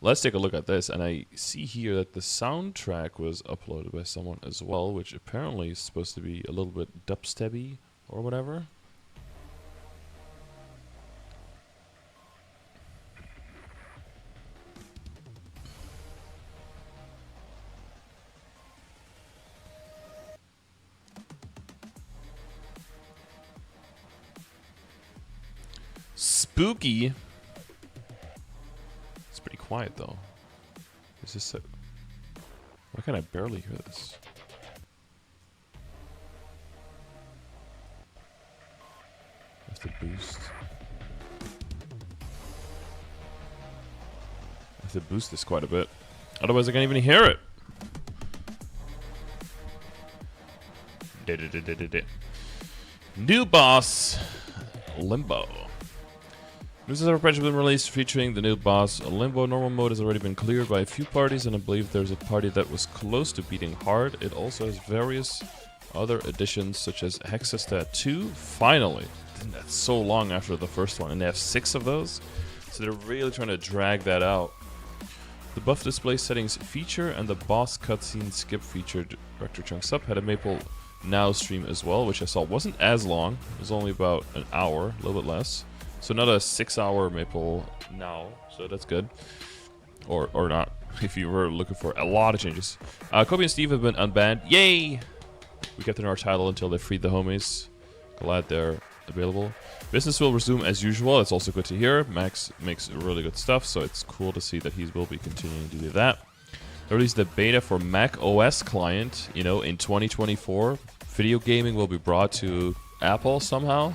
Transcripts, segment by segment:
let's take a look at this. And I see here that the soundtrack was uploaded by someone as well, which apparently is supposed to be a little bit dubstepy or whatever. Spooky. It's pretty quiet though. Is this a... Why can I barely hear this? I have to boost. I have to boost this quite a bit. Otherwise I can't even hear it. New boss, Limbo. News has already been released featuring the new boss. Limbo normal mode has already been cleared by a few parties, and I believe there's a party that was close to beating hard. It also has various other additions such as Hexa 2. Finally! That's so long after the first one, and they have 6 of those. So they're really trying to drag that out. The buff display settings feature and the boss cutscene skip feature Director Chunks Up had a Maple Now stream as well, which I saw wasn't as long. It was only about an hour, a little bit less. So not a 6-hour Maple Now, so that's good. Or not, if you were looking for a lot of changes. Kobe and Steve have been unbanned. Yay! We kept in our title until they freed the homies. Glad they're available. Business will resume as usual. That's also good to hear. Max makes really good stuff, so it's cool to see that he will be continuing to do that. They released the beta for macOS client, you know, in 2024. Video gaming will be brought to Apple somehow.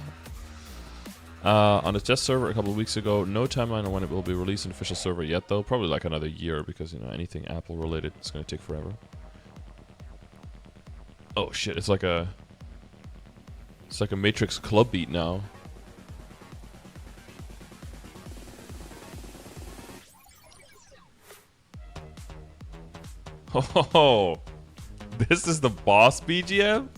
On a test server a couple of weeks ago. No timeline on when it will be released on official server yet, though. Probably like another year, because, you know, anything Apple related is going to take forever. Oh shit! It's like a Matrix club beat now. Oh, this is the boss BGM?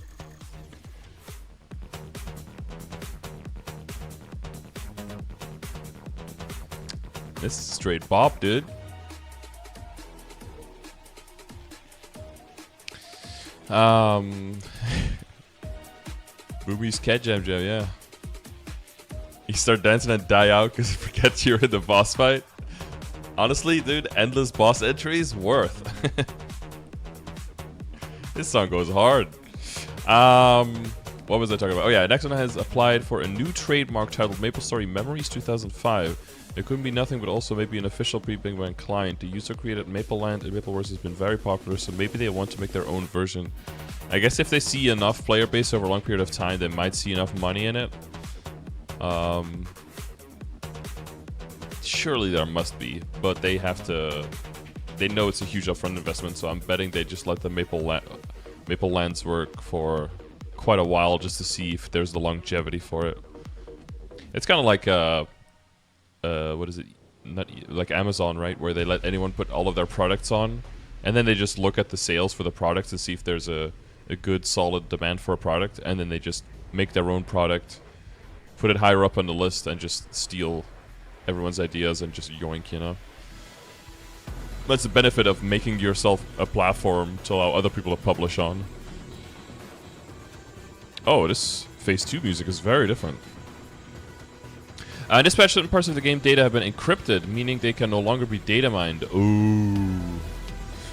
This is straight bop, dude. Booby's Cat Jam Jam, yeah. You start dancing and die out because you forget you're in the boss fight. Honestly, dude, endless boss entries worth. This song goes hard. What was I talking about? Oh yeah, Nexon has applied for a new trademark titled MapleStory Memories 2005. It couldn't be nothing, but also maybe an official pre-Big Bang client. The user-created Mapleland and Mapleverse has been very popular, so maybe they want to make their own version. I guess if they see enough player base over a long period of time, they might see enough money in it. Surely there must be, but they have to... They know it's a huge upfront investment, so I'm betting they just let the Maplelands work for quite a while just to see if there's the longevity for it. It's kind of like... what is it? Not like Amazon, right? Where they let anyone put all of their products on, and then they just look at the sales for the products to see if there's a good, solid demand for a product, and then they just make their own product, put it higher up on the list, and just steal everyone's ideas and just yoink, you know? That's the benefit of making yourself a platform to allow other people to publish on. Oh, this Phase 2 music is very different. Dispatch certain parts of the game data have been encrypted, meaning they can no longer be data mined. Ooh.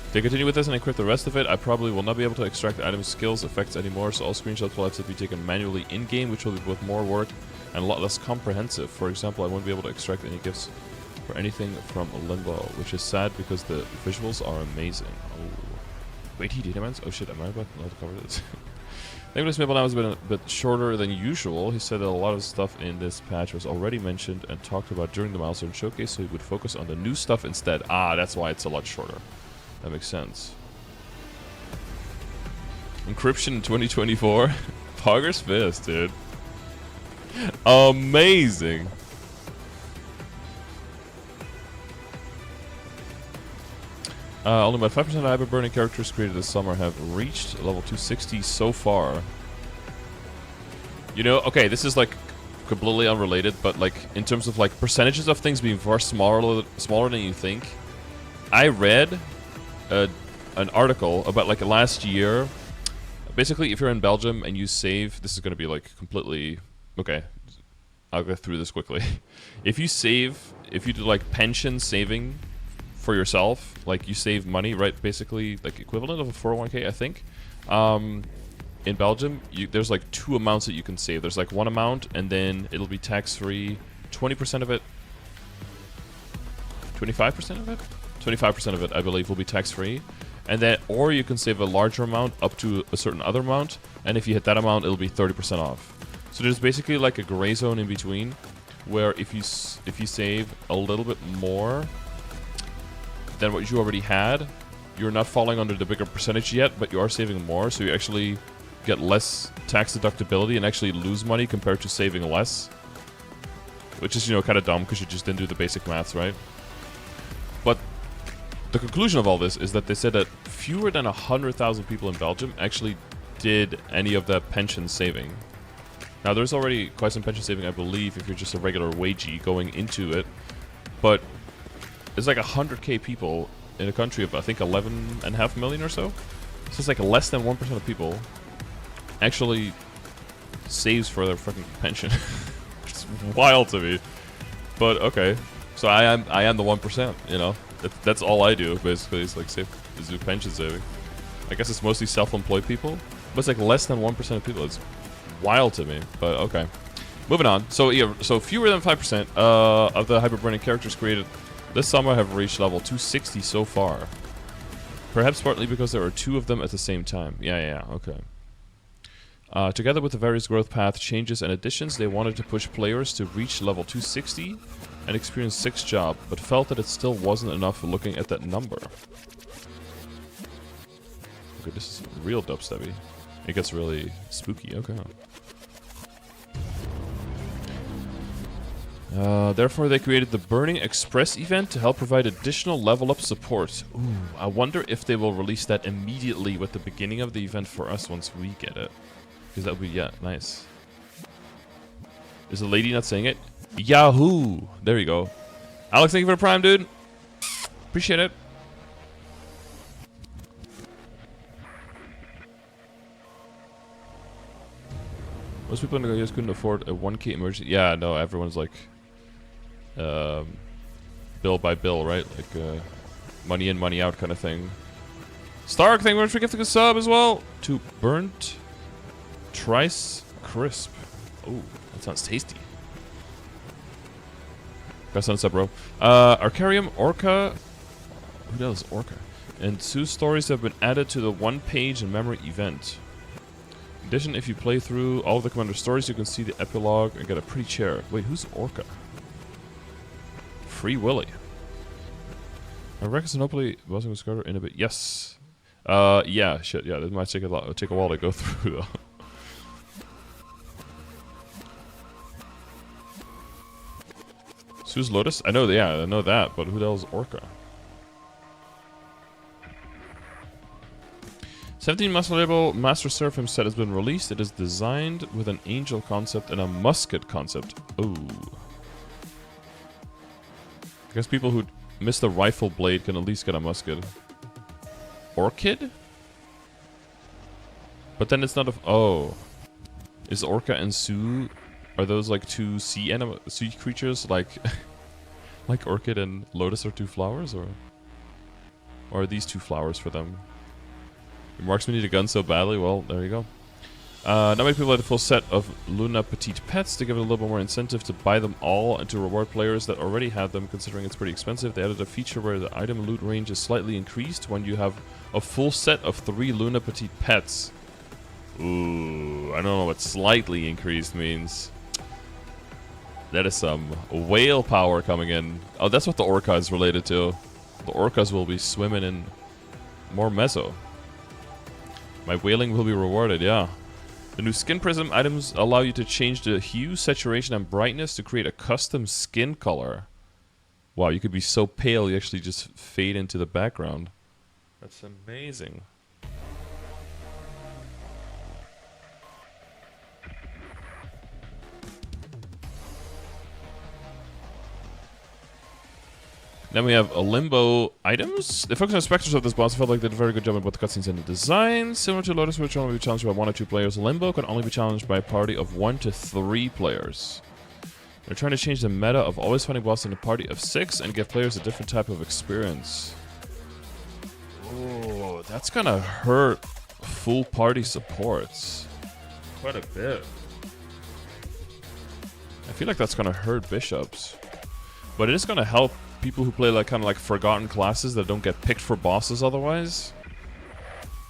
If they continue with this and encrypt the rest of it, I probably will not be able to extract the item's skills effects anymore, so all screenshots will have to be taken manually in-game, which will be both more work and a lot less comprehensive. For example, I won't be able to extract any gifts for anything from Limbo, which is sad because the visuals are amazing. Oh. Wait, he data mines? Oh shit, am I about not to cover this? Nicholas Maple now has been a bit shorter than usual. He said that a lot of stuff in this patch was already mentioned and talked about during the milestone showcase, so he would focus on the new stuff instead. Ah, that's why it's a lot shorter. That makes sense. Encryption in 2024. Pogger's Fist, dude. Amazing. Only about 5% of hyper-burning characters created this summer have reached level 260 so far. You know, okay, this is like completely unrelated, but like in terms of like percentages of things being far smaller than you think, I read an article about like last year. Basically, if you're in Belgium and you save, this is going to be like completely okay. I'll go through this quickly. If you save, if you do like pension saving for yourself, like you save money, right? Basically, like equivalent of a 401k, I think. In Belgium, there's like two amounts that you can save. There's like one amount, and then it'll be tax-free. 20% of it, 25% of it, 25% of it, I believe, will be tax-free. And then, or you can save a larger amount up to a certain other amount, and if you hit that amount, it'll be 30% off. So there's basically like a gray zone in between, where if you save a little bit more than what you already had, you're not falling under the bigger percentage yet, but you are saving more, so you actually get less tax deductibility and actually lose money compared to saving less. Which is, you know, kind of dumb because you just didn't do the basic maths, right? But the conclusion of all this is that they said that fewer than 100,000 people in Belgium actually did any of that pension saving. Now, there's already quite some pension saving, I believe, if you're just a regular wagee going into it. But it's like 100k people in a country of, I think, 11.5 million or so. So it's like less than 1% of people actually saves for their fucking pension. It's wild to me. But okay. So I am the 1%, you know. That's all I do, basically, is like save, is do pension saving. I guess it's mostly self-employed people. But it's like less than 1% of people. It's wild to me, but okay. Moving on. So yeah, so fewer than 5% of the hyperburning characters created this summer have reached level 260 so far. Perhaps partly because there are 2 of them at the same time. Yeah, okay. Together with the various growth path changes and additions, they wanted to push players to reach level 260 and experience 6 job, but felt that it still wasn't enough looking at that number. Okay, this is real dubstepy. It gets really spooky, okay. Therefore, they created the Burning Express event to help provide additional level up support. Ooh, I wonder if they will release that immediately with the beginning of the event for us once we get it. Because that would be, yeah, nice. Is the lady not saying it? Yahoo! There you go. Alex, thank you for the prime, dude. Appreciate it. Most people in the US couldn't afford a 1k emergency. Yeah, no, everyone's like bill by bill, right? Like money in, money out kind of thing. Stark, thank you very much for gifting a sub as well. To Burnt Trice Crisp. Oh, that sounds tasty. Got on sub, bro. Arcarium, Orca. Who the hell is Orca? And 2 stories have been added to the 1-page in-memory event. In addition, if you play through all of the Commander stories, you can see the epilogue and get a pretty chair. Wait, who's Orca? Free Willy. I reckon Sinopoli buzzing with Scardor in a bit. Yes. Yeah, shit, yeah, this might take a while to go through though. So who's Lotus? I know, yeah, I know that, but who the hell is Orca? 17 Muscle Label Master Seraphim set has been released. It is designed with an angel concept and a musket concept. Ooh. I guess people who miss the rifle blade can at least get a musket. Orchid? But then it's not a... Oh. Is Orca and Sue... Are those like 2 sea creatures? Like... like Orchid and Lotus are 2 flowers? Or are these 2 flowers for them? Your marksman need a gun so badly? Well, there you go. Not many people had a full set of Luna Petite Pets to give it a little bit more incentive to buy them all and to reward players that already had them, considering it's pretty expensive. They added a feature where the item loot range is slightly increased when you have a full set of 3 Luna Petite Pets. Ooh, I don't know what slightly increased means. That is some whale power coming in. Oh, that's what the Orca is related to. The Orcas will be swimming in more Meso. My whaling will be rewarded, yeah. The new skin prism items allow you to change the hue, saturation, and brightness to create a custom skin color. Wow, you could be so pale you actually just fade into the background. That's amazing. Then we have a Limbo items. The focus on Spectres of this boss felt like they did a very good job in both the cutscenes and the design. Similar to Lotus, which only be challenged by 1 or 2 players, Limbo can only be challenged by a party of 1 to 3 players. They're trying to change the meta of always fighting boss in a party of 6 and give players a different type of experience. Oh, that's gonna hurt full party supports quite a bit. I feel like that's gonna hurt bishops, but it is gonna help people who play like kind of like forgotten classes that don't get picked for bosses otherwise.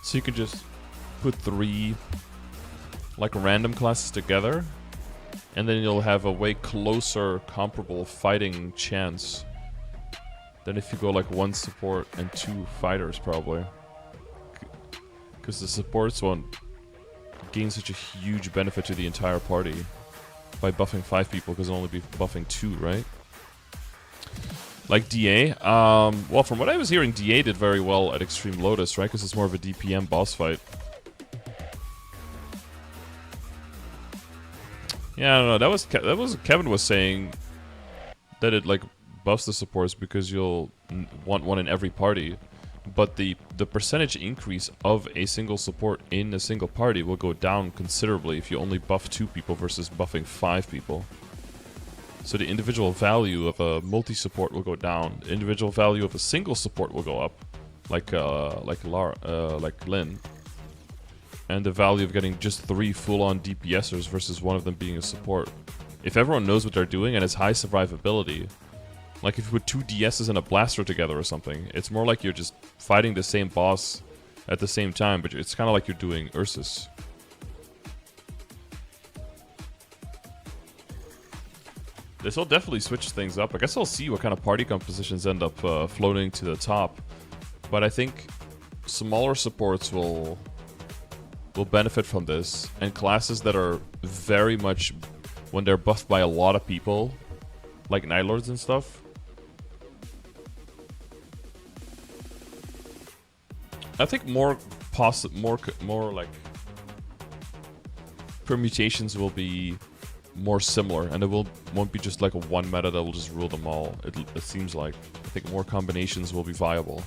So you could just put 3 like random classes together, and then you'll have a way closer comparable fighting chance than if you go like 1 support and 2 fighters probably. Because the supports won't gain such a huge benefit to the entire party by buffing 5 people, because it'll only be buffing 2, right? Like DA, well, from what I was hearing, DA did very well at Extreme Lotus, right? Because it's more of a DPM boss fight. Yeah, I don't know. That was Kevin was saying that it like buffs the supports because you'll want one in every party, but the percentage increase of a single support in a single party will go down considerably if you only buff 2 people versus buffing 5 people. So the individual value of a multi-support will go down. The individual value of a single support will go up, like Lin. And the value of getting just 3 full-on DPSers versus 1 of them being a support. If everyone knows what they're doing and has high survivability, like if you put 2 DSs and a blaster together or something, it's more like you're just fighting the same boss at the same time, but it's kind of like you're doing Ursus. This will definitely switch things up. I guess I'll see what kind of party compositions end up floating to the top. But I think smaller supports will benefit from this. And classes that are very much, when they're buffed by a lot of people, like Night Lords and stuff. I think more like permutations will be more similar, and it won't be just like a one meta that will just rule them all. It seems like. I think more combinations will be viable.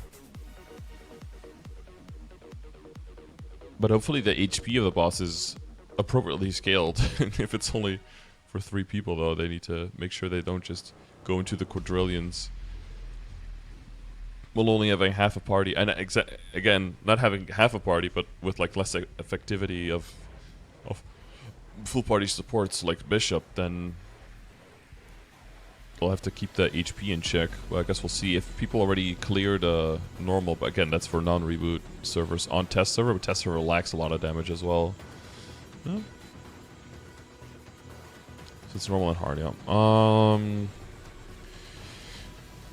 But hopefully the HP of the boss is appropriately scaled. If it's only for 3 people though, they need to make sure they don't just go into the quadrillions. We'll only having half a party, and again, not having half a party, but with like less effectivity of full party supports like Bishop, then they'll have to keep the HP in check. Well, I guess we'll see if people already cleared normal, but again, that's for non-reboot servers. On test server, but test server lacks a lot of damage as well. Yeah. So it's normal and hard, yeah.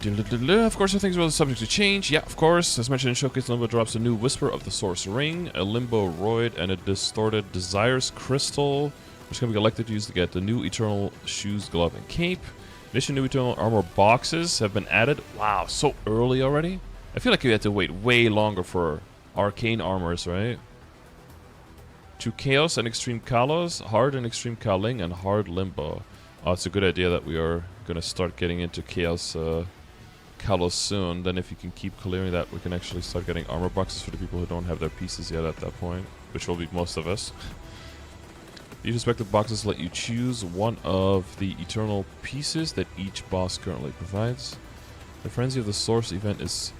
Of course, things are subject to change. Yeah, of course. As mentioned in Showcase, Limbo drops a new Whisper of the Source Ring, a Limbo Roid, and a Distorted Desires Crystal, which can be collected to use to get the new Eternal Shoes, Glove, and Cape. In addition, new Eternal Armor boxes have been added. Wow, so early already? I feel like you had to wait way longer for Arcane Armors, right? To Chaos and Extreme Kalos, Hard and Extreme Kaling, and Hard Limbo. Oh, it's a good idea that we are going to start getting into Chaos Kalos soon. Then if you can keep clearing that, we can actually start getting armor boxes for the people who don't have their pieces yet at that point, which will be most of us. These respective boxes let you choose one of the eternal pieces that each boss currently provides. The Frenzy of the Source event is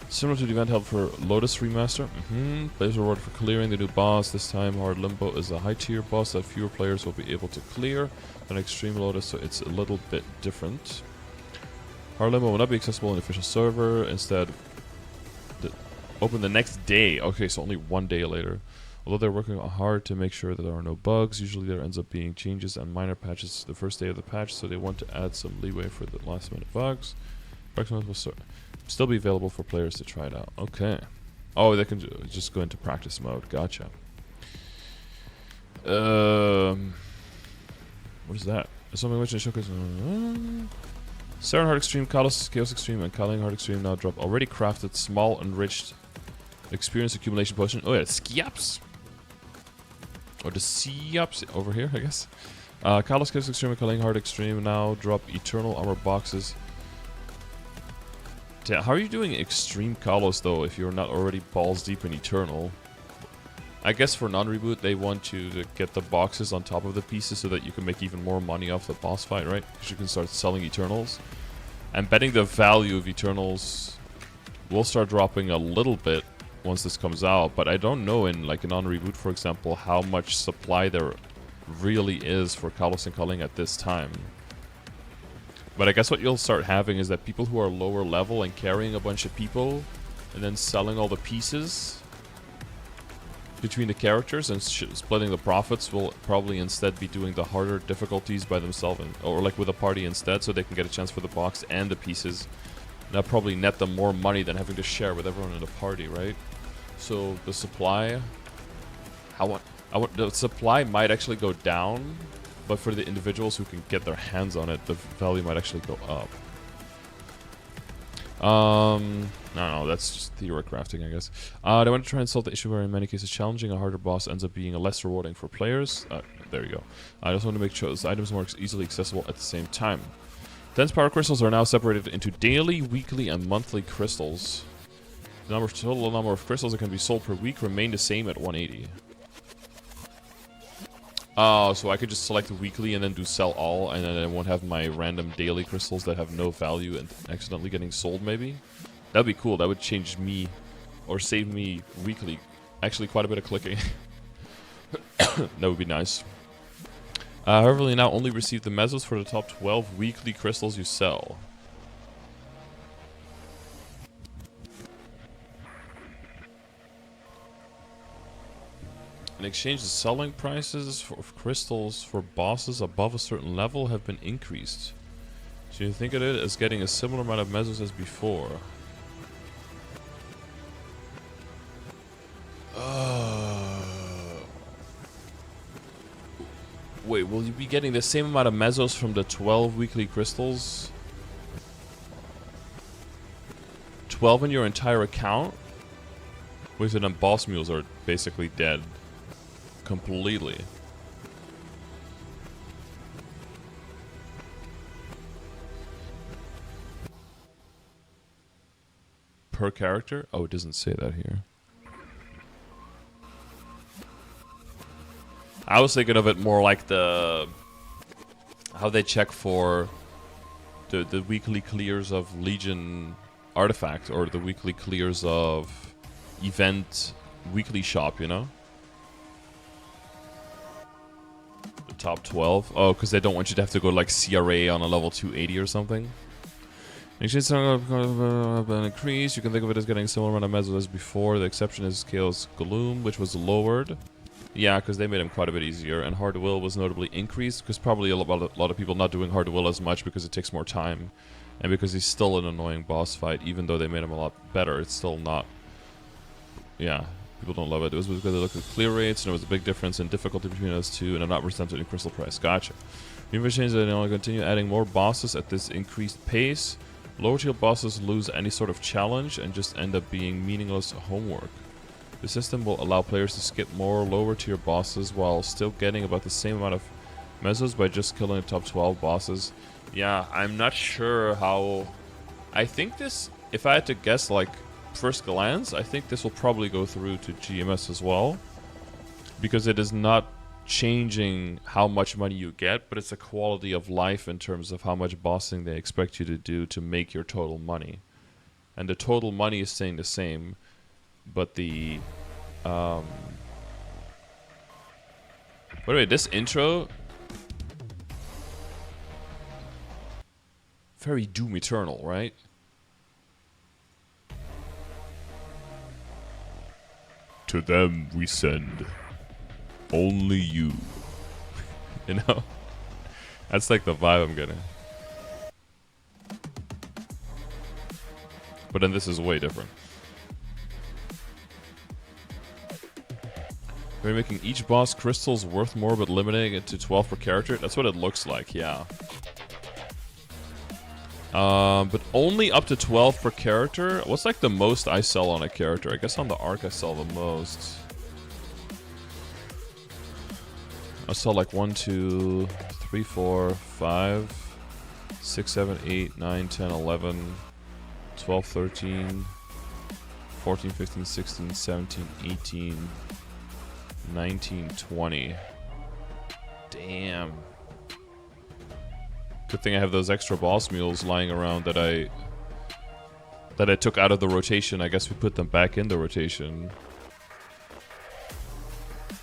similar to the event held for Lotus Remaster. Players reward for clearing the new boss. This time, Hard Limbo is a high tier boss that fewer players will be able to clear than Extreme Lotus, so it's a little bit different. Hard Limbo will not be accessible in the official server. Instead, open the next day. Okay, so only 1 day later. Although they're working hard to make sure that there are no bugs, usually there ends up being changes and minor patches the first day of the patch, so they want to add some leeway for the last minute bugs. Bugs will still be available for players to try it out. Okay. Oh, they can just go into practice mode. Gotcha. What is that? Something which I showcase. Saren Hard Extreme, Kalos Chaos Extreme, and Kaling Hard Extreme now drop already crafted, small, enriched experience accumulation potion. Oh yeah, Skiaps. Or the Skiaps over here, I guess. Kalos Chaos Extreme and Kaling Hard Extreme now drop eternal armor boxes. Yeah, how are you doing Extreme Kalos though if you're not already balls deep in Eternal? I guess for non-reboot they want you to get the boxes on top of the pieces so that you can make even more money off the boss fight, right? Because you can start selling Eternals. I'm betting the value of Eternals will start dropping a little bit once this comes out, but I don't know in like a non-reboot, for example, how much supply there really is for Kalos and Culling at this time. But I guess what you'll start having is that people who are lower level and carrying a bunch of people and then selling all the pieces between the characters and splitting the profits will probably instead be doing the harder difficulties by themselves, or like with a party instead, so they can get a chance for the box and the pieces. And that'll probably net them more money than having to share with everyone in the party, right? So the supply, the supply might actually go down, but for the individuals who can get their hands on it, the value might actually go up. No, that's just theory crafting, I guess. They want to try and solve the issue where in many cases challenging a harder boss ends up being less rewarding for players. There you go. I just want to make sure those items more easily accessible at the same time. Dense power crystals are now separated into daily, weekly, and monthly crystals. The total number of crystals that can be sold per week remain the same at 180. Oh, so I could just select weekly and then do sell all, and then I won't have my random daily crystals that have no value and accidentally getting sold, maybe? That'd be cool. That would change me, or save me weekly. Actually, quite a bit of clicking. That would be nice. However, you now only receive the Mesos for the top 12 weekly crystals you sell. In exchange, the selling prices of crystals for bosses above a certain level have been increased. So you think of it as getting a similar amount of Mesos as before. Wait, will you be getting the same amount of Mesos from the 12 weekly crystals? 12 in your entire account? Wait, so then boss mules are basically dead. Completely. Per character? Oh, it doesn't say that here. I was thinking of it more like how they check for the weekly clears of Legion artifact, or the weekly clears of event weekly shop, you know? The top 12. Oh, because they don't want you to have to go like CRA on a level 280 or something. Exchange an increase. You can think of it as getting a similar amount of Mesos as before. The exception is Chaos Gloom, which was lowered. Yeah, because they made him quite a bit easier, and Hard Will was notably increased, because probably a lot of people not doing Hard Will as much because it takes more time, and because he's still an annoying boss fight, even though they made him a lot better, it's still not... Yeah, people don't love it. It was because they looked at clear rates, and there was a big difference in difficulty between those two, and I'm not represented in crystal price. Gotcha. New machines that only continue adding more bosses at this increased pace. Lower tier bosses lose any sort of challenge and just end up being meaningless homework. The system will allow players to skip more lower tier bosses while still getting about the same amount of Mesos by just killing the top 12 bosses. Yeah, I'm not sure how... I think this, if I had to guess like first glance, I think this will probably go through to GMS as well. Because it is not changing how much money you get, but it's a quality of life in terms of how much bossing they expect you to do to make your total money. And the total money is staying the same. But the, by the way, this intro, very Doom Eternal, right? To them we send only you. You know? That's like the vibe I'm getting. But then this is way different. We're making each boss crystals worth more, but limiting it to 12 per character. That's what it looks like, yeah. But only up to 12 per character. What's like the most I sell on a character? I guess on the Arc I sell the most. I sell like 1, 2, 3, 4, 5, 6, 7, 8, 9, 10, 11, 12, 13, 14, 15, 16, 17, 18, 19, 20. Damn. Good thing I have those extra boss mules lying around that I took out of the rotation. I guess we put them back in the rotation.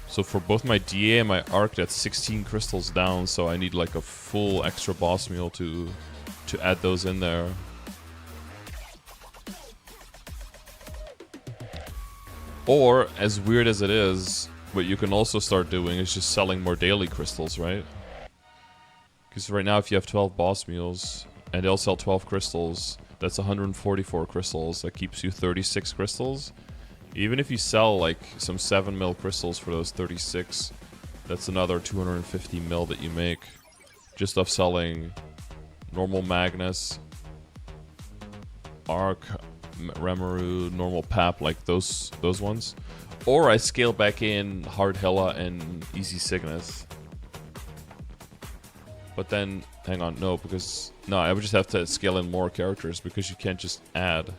So for both my DA and my Arc, that's 16 crystals down, so I need like a full extra boss mule to add those in there. Or, as weird as it is, what you can also start doing is just selling more daily crystals, right? Because right now if you have 12 boss mules, and they'll sell 12 crystals, that's 144 crystals. That keeps you 36 crystals. Even if you sell like some 7 mil crystals for those 36, that's another 250 mil that you make just off selling normal Magnus, Arc, Remaru, normal Pap, like those ones. Or I scale back in Hard Hella and Easy Cygnus. But then, hang on, no, because no, I would just have to scale in more characters because you can't just add.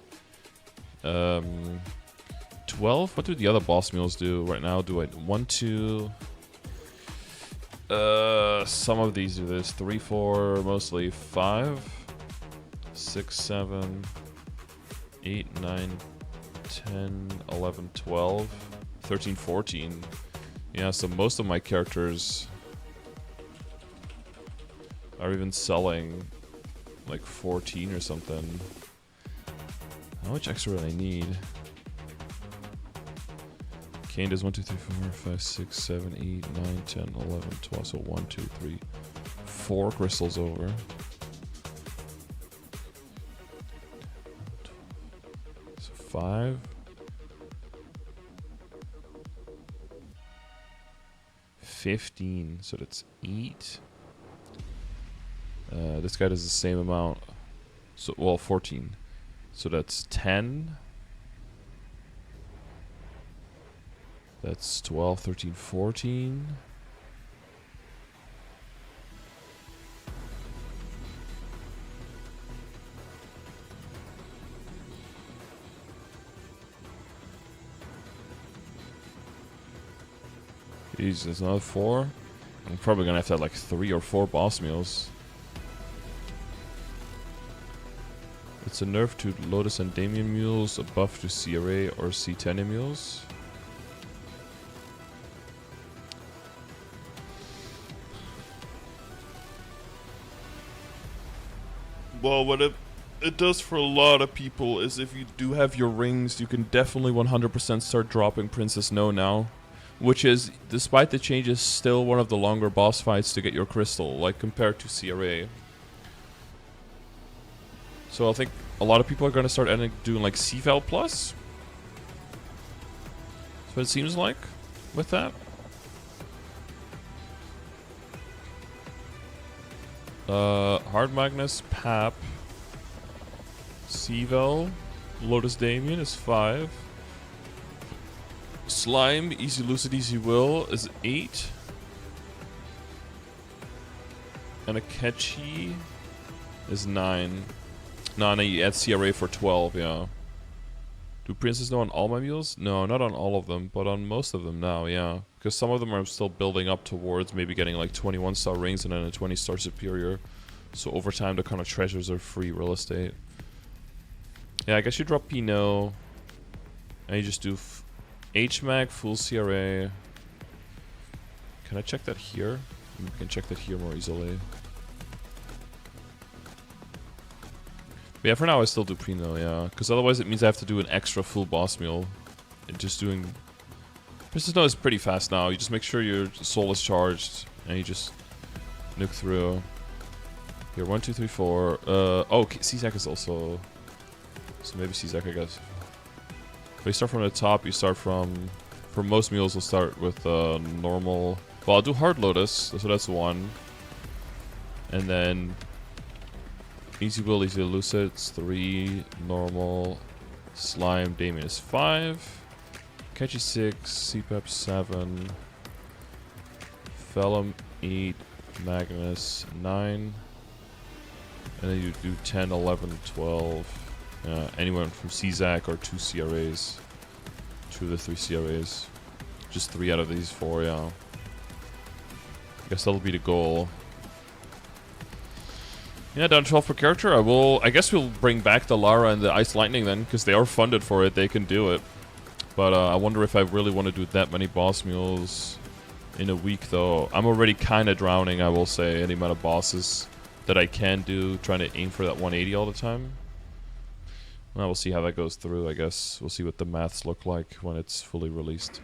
12? What do the other boss mules do right now? Do I 1, 2? Some of these do this. 3, 4, mostly 5, 6, 7, 8, 9, 10, 11, 12, 13, 14. Yeah, so most of my characters are even selling like 14 or something. How much extra would I need? Kane does 1, 2, 3, 4, 5, 6, 7, 8, 9, 10, 11, 12. So 1, 2, 3, 4 crystals over. So 5. 15. So that's 8. This guy does the same amount. So, well, 14. So that's 10. That's 12, 13, 14. Jeez, there's another 4. I'm probably gonna have to have like 3 or 4 boss mules. It's a nerf to Lotus and Damien mules, a buff to CRA or C10 mules. Well, what it does for a lot of people is if you do have your rings, you can definitely 100% start dropping Princess No now. Which is, despite the changes, still one of the longer boss fights to get your crystal, like compared to CRA. So I think a lot of people are going to start doing like CVAL plus. That's what it seems like with that. Hard Magnus, Pap, CVAL, Lotus Damien is 5. Slime, Easy Lucid, Easy Will is 8. And Akechi is 9. No, you add CRA for 12, yeah. Do Princess know on all my mules? No, not on all of them, but on most of them now, yeah. Because some of them are still building up towards maybe getting like 21-star rings and then a 20-star superior. So over time, the kind of treasures are free real estate. Yeah, I guess you drop Pinot. And you just do HMAG, full CRA. Can I check that here? We can check that here more easily. But yeah, for now I still do Pinot, yeah. Because otherwise it means I have to do an extra full boss meal. And just doing... Princess No is pretty fast now. You just make sure your soul is charged. And you just nuke through. Here, 1, 2, 3, 4. Oh, CZAC is also... So maybe CZAC, I guess. If you start from the top, you start from... For most mules, we'll start with normal... Well, I'll do Hard Lotus, so that's 1. And then... Easy Will, Easy Lucid, it's 3. Normal. Slime, Damien is 5. Catchy 6. CPAP 7. Vellum 8. Magnus 9. And then you do 10, 11, 12. Anyone from CZAC or 2 CRAs. 2 of the 3 CRAs. Just 3 out of these 4, yeah. I guess that'll be the goal. Yeah, down 12 per character. I guess we'll bring back the Lara and the Ice Lightning then, because they are funded for it. They can do it. But I wonder if I really want to do that many boss mules in a week, though. I'm already kind of drowning, I will say, any amount of bosses that I can do, trying to aim for that 180 all the time. Well, we'll see how that goes through, I guess. We'll see what the maths look like when it's fully released.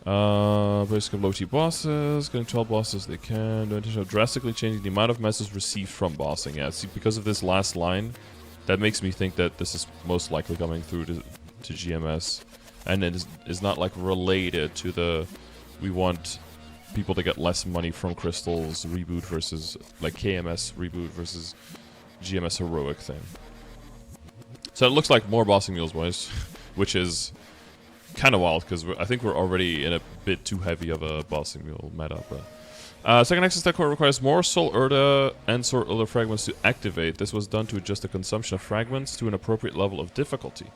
Basically low T bosses, getting 12 bosses they can. No intention of drastically changing the amount of messages received from bossing. Yeah, see, because of this last line, that makes me think that this is most likely coming through to GMS. And it is not like related to the we want people to get less money from crystals reboot versus like KMS reboot versus GMS heroic thing. So it looks like more bossing mules, boys, which is kind of wild because I think we're already in a bit too heavy of a bossing mule meta. But second access tech core requires more Soul Urda and Soul Urda fragments to activate. This was done to adjust the consumption of fragments to an appropriate level of difficulty.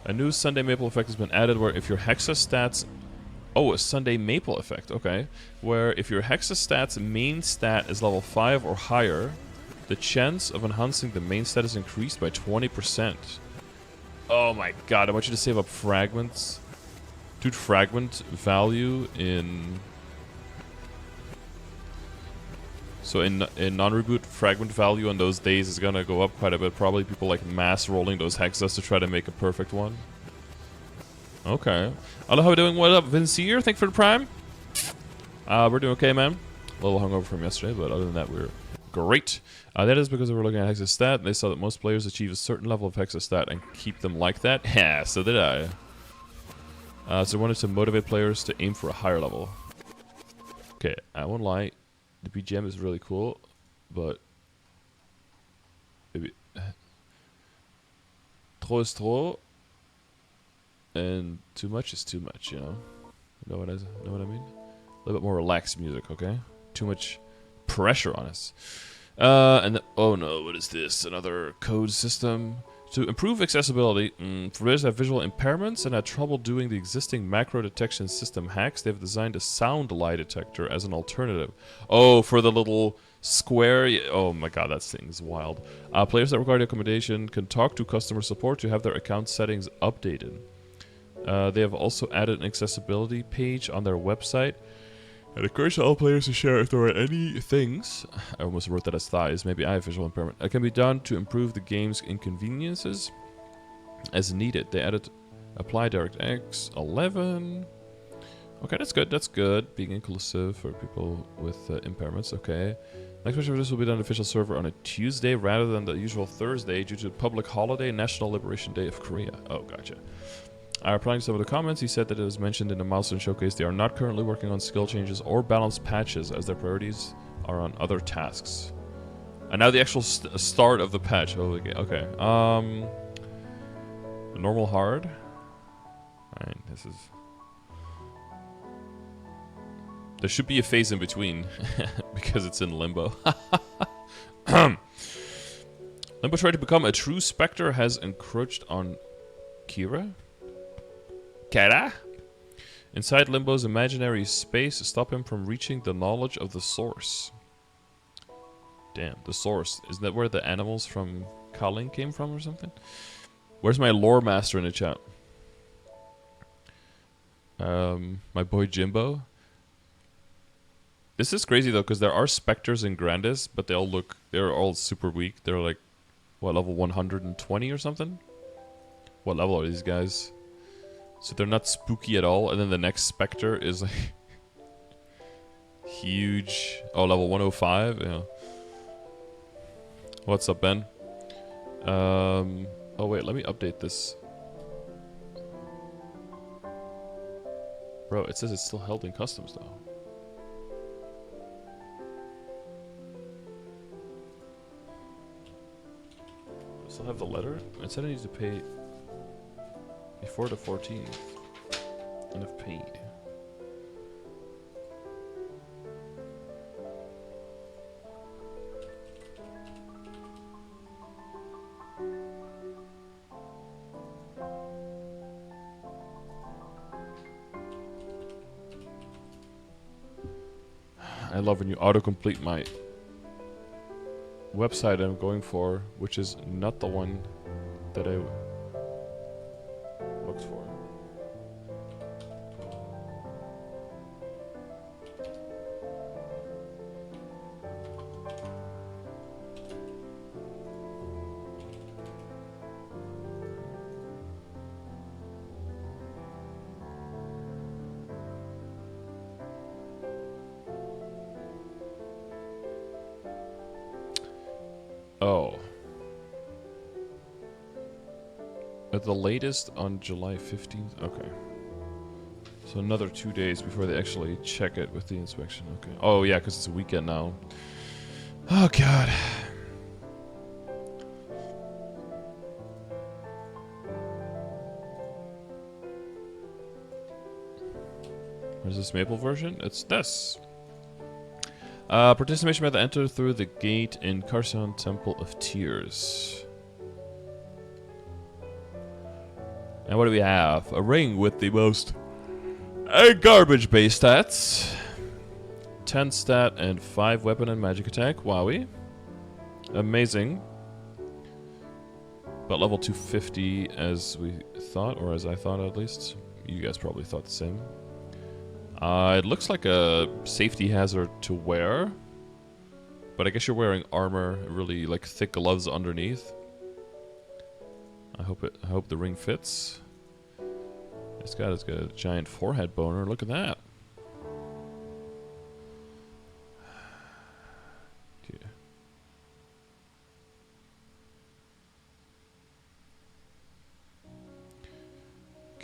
A new Sunday Maple effect has been added where if your Hexa stats... Oh, a Sunday Maple effect, okay. Where if your Hexa stats main stat is level 5 or higher, the chance of enhancing the main stat is increased by 20%. Oh my god, I want you to save up fragments. Dude, fragment value in... So in non-reboot, fragment value on those days is gonna go up quite a bit. Probably people like mass rolling those hexas to try to make a perfect one. Okay. Hello, how we doing? What up, Vince here? Thank you for the prime. We're doing okay, man. A little hungover from yesterday, but other than that, we're great. That is because we were looking at Hexa stat, and they saw that most players achieve a certain level of Hexa stat and keep them like that. Yeah, so did I. So I wanted to motivate players to aim for a higher level. Okay, I won't lie. The BGM is really cool, but maybe trop is trop, and too much is too much. You know what I mean? A little bit more relaxed music, okay? Too much pressure on us. Oh no, what is this? Another code system. To improve accessibility, for players that have visual impairments and had trouble doing the existing macro detection system hacks, they've designed a sound lie detector as an alternative. Oh, for the little square... Oh my god, that thing's wild. Players that require the accommodation can talk to customer support to have their account settings updated. They have also added an accessibility page on their website. And encourage all players to share if there are any things, I almost wrote that as thighs, maybe I have visual impairment, that can be done to improve the game's inconveniences as needed. They added apply DirectX 11. Okay, that's good. Being inclusive for people with impairments, okay. Next version of this will be done on the official server on a Tuesday rather than the usual Thursday due to the public holiday, National Liberation Day of Korea. Oh, gotcha. Replying to some of the comments, he said that it was mentioned in the Milestone Showcase they are not currently working on skill changes or balance patches as their priorities are on other tasks. And now the actual start of the patch. Oh, okay. Normal hard. Alright, this is... There should be a phase in between because it's in Limbo. Limbo tried to become a true Spectre has encroached on Kira? Inside Limbo's imaginary space to stop him from reaching the knowledge of the source. Damn, the source. Isn't that where the animals from Kaling came from or something? Where's my lore master in the chat? My boy Jimbo. This is crazy though, because there are Spectres in Grandis, but they're all super weak. They're like, what, level 120 or something? What level are these guys? So they're not spooky at all, and then the next Spectre is like huge. Oh, level 105. Yeah. What's up, Ben? Oh wait, let me update this. Bro, it says it's still held in customs though. I still have the letter. It said I need to pay before the 14th, and I've paid. I love when you autocomplete my website I'm going for, which is not the one that I looked for. Oh. At the latest on July 15th? Okay. So another 2 days before they actually check it with the inspection. Okay. Oh, yeah, because it's a weekend now. Oh, God. Where's this Maple version? It's this. Participation method enter through the gate in Karsan Temple of Tears. And what do we have? A ring with the most garbage base stats. 10 stat and 5 weapon and magic attack. Wowie. Amazing. But level 250 as we thought, or as I thought at least. You guys probably thought the same. It looks like a safety hazard to wear, but I guess you're wearing armor, really like thick gloves underneath. I hope the ring fits. It's got a giant forehead boner. Look at that.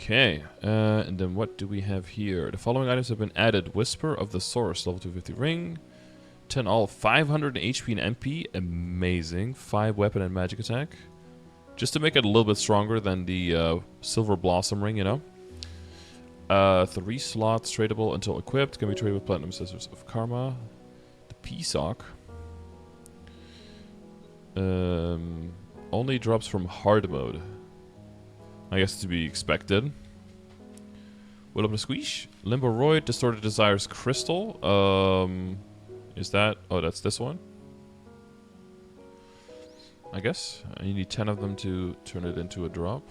Okay, and then what do we have here? The following items have been added. Whisper of the Source, level 250 ring. 10 all, 500 HP and MP. Amazing. 5 weapon and magic attack. Just to make it a little bit stronger than the Silver Blossom ring, you know. 3 slots, tradable until equipped. Can be traded with Platinum Scissors of Karma. The P-Sock. Only drops from hard mode. I guess to be expected. Will up a squeeze. Limbo Roid, Distorted Desires Crystal. Is that... Oh, that's this one. I guess. You need 10 of them to turn it into a drop.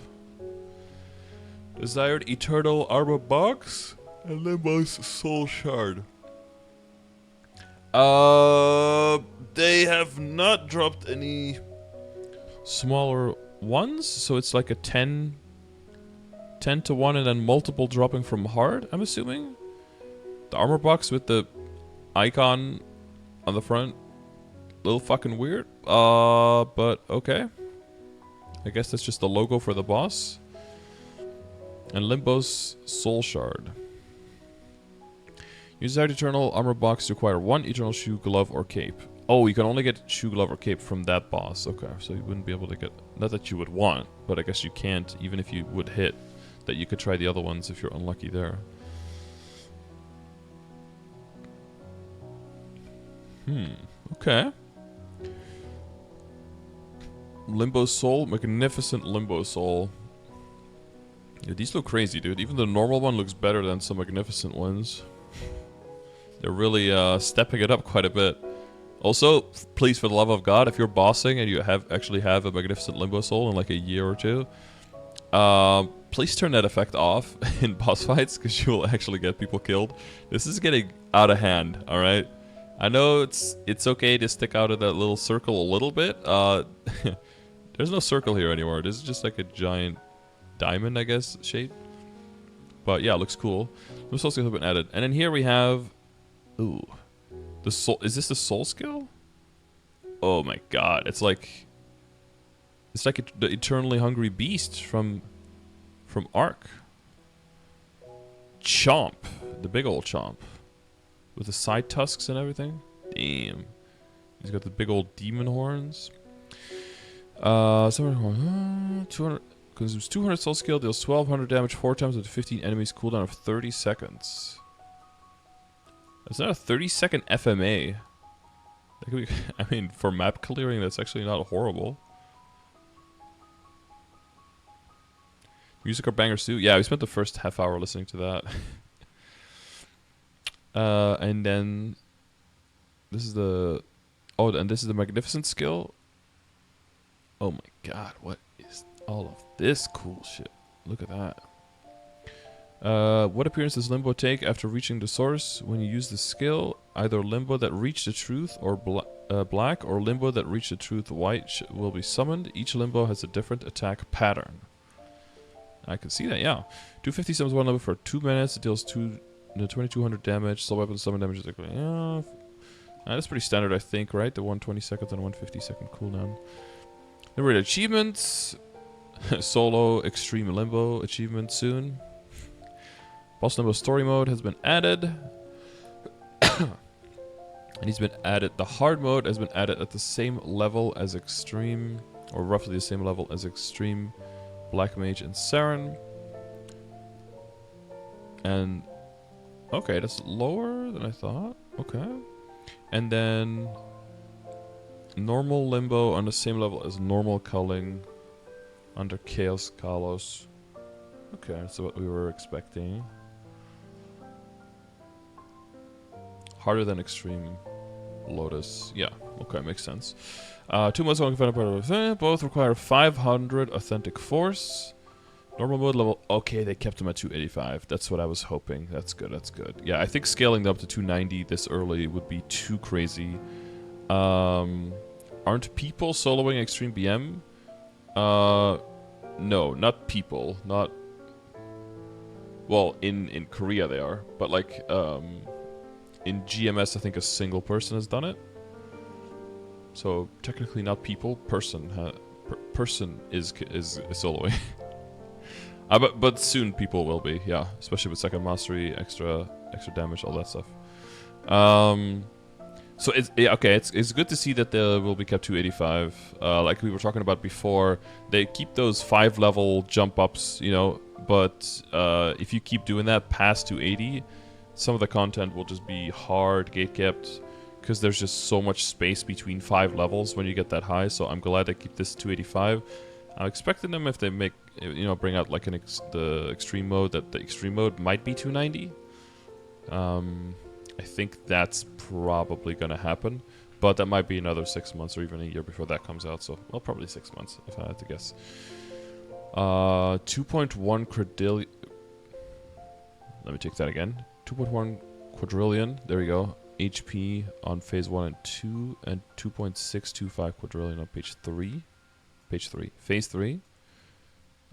Desired Eternal Armor Box. And Limbo's Soul Shard. They have not dropped any smaller ones. So it's like a 10 to 1 and then multiple dropping from hard, I'm assuming. The armor box with the icon on the front. Little fucking weird. But okay. I guess that's just the logo for the boss. And Limbo's Soul Shard. Use desired Eternal Armor Box to acquire 1 Eternal Shoe, Glove, or Cape. Oh, you can only get Shoe, Glove, or Cape from that boss. Okay, so you wouldn't be able to get... Not that you would want, but I guess you can't, even if you would hit. That you could try the other ones if you're unlucky there. Okay. Limbo Soul. Magnificent Limbo Soul. Yeah, these look crazy, dude. Even the normal one looks better than some magnificent ones. They're really stepping it up quite a bit. Also, please, for the love of God, if you're bossing and you actually have a magnificent Limbo Soul in like a year or two, please turn that effect off in boss fights, because you will actually get people killed. This is getting out of hand, alright? I know it's okay to stick out of that little circle a little bit. There's no circle here anymore. This is just like a giant diamond, I guess, shape. But yeah, it looks cool. The soul skills have been added. And then here we have... Ooh. The soul... Is this the soul skill? Oh my god. It's like... It's like the eternally hungry beast from Ark. Chomp. The big old Chomp. With the side tusks and everything. Damn. He's got the big old demon horns. 200... Because it's 200 soul skill, deals 1200 damage 4 times with 15 enemies, cooldown of 30 seconds. That's not a 30-second FMA. That could be, I mean, for map clearing, that's actually not horrible. Music or bangers too? Yeah, we spent the first half hour listening to that. And then This is the... Oh, and this is the Magnificent skill. Oh my god, what is all of this cool shit? Look at that. What appearance does Limbo take after reaching the source? When you use the skill, either Limbo that reached the truth or black, or Limbo that reached the truth white will be summoned. Each Limbo has a different attack pattern. I can see that, yeah. 250 summons one Limbo for 2 minutes. It deals 2200 damage. Soul weapon summon damage is like, yeah. That's pretty standard, I think, right? The 120 seconds and 150 second cooldown. Then we're at achievements. Solo Extreme Limbo achievement soon. Boss Limbo story mode has been added. And he's been added. The hard mode has been added at the same level as Extreme, or roughly the same level as Extreme, Black Mage, and Saren. And okay, that's lower than I thought. Okay. And then normal Limbo on the same level as normal culling under Chaos Kalos. Okay, that's what we were expecting. Harder than Extreme Lotus. Yeah, okay, makes sense. 2 modes one can find both require 500 authentic force. Normal mode level. Okay, they kept them at 285. That's what I was hoping. That's good, that's good. Yeah, I think scaling them up to 290 this early would be too crazy. Aren't people soloing Extreme BM? No, not people. Not... Well, in Korea they are. But like, in GMS, I think a single person has done it. So technically not people. Person is soloing. But soon people will be, yeah. Especially with second mastery, extra damage, all that stuff. So it's good to see that they will be kept 285. Like we were talking about before, they keep those 5 level jump ups, you know. But if you keep doing that past 280, some of the content will just be hard gate kept, because there's just so much space between 5 levels when you get that high. So I'm glad they keep this 285. I'm expecting them, if they make, you know, bring out like the extreme mode, that the extreme mode might be 290. I think that's probably gonna happen, but that might be another 6 months or even a year before that comes out. So, well, probably 6 months if I had to guess. 2.1 quadrillion. Let me take that again. 2.1 quadrillion. There we go. HP on phase 1 and 2, and 2.625 quadrillion on page 3. Phase 3.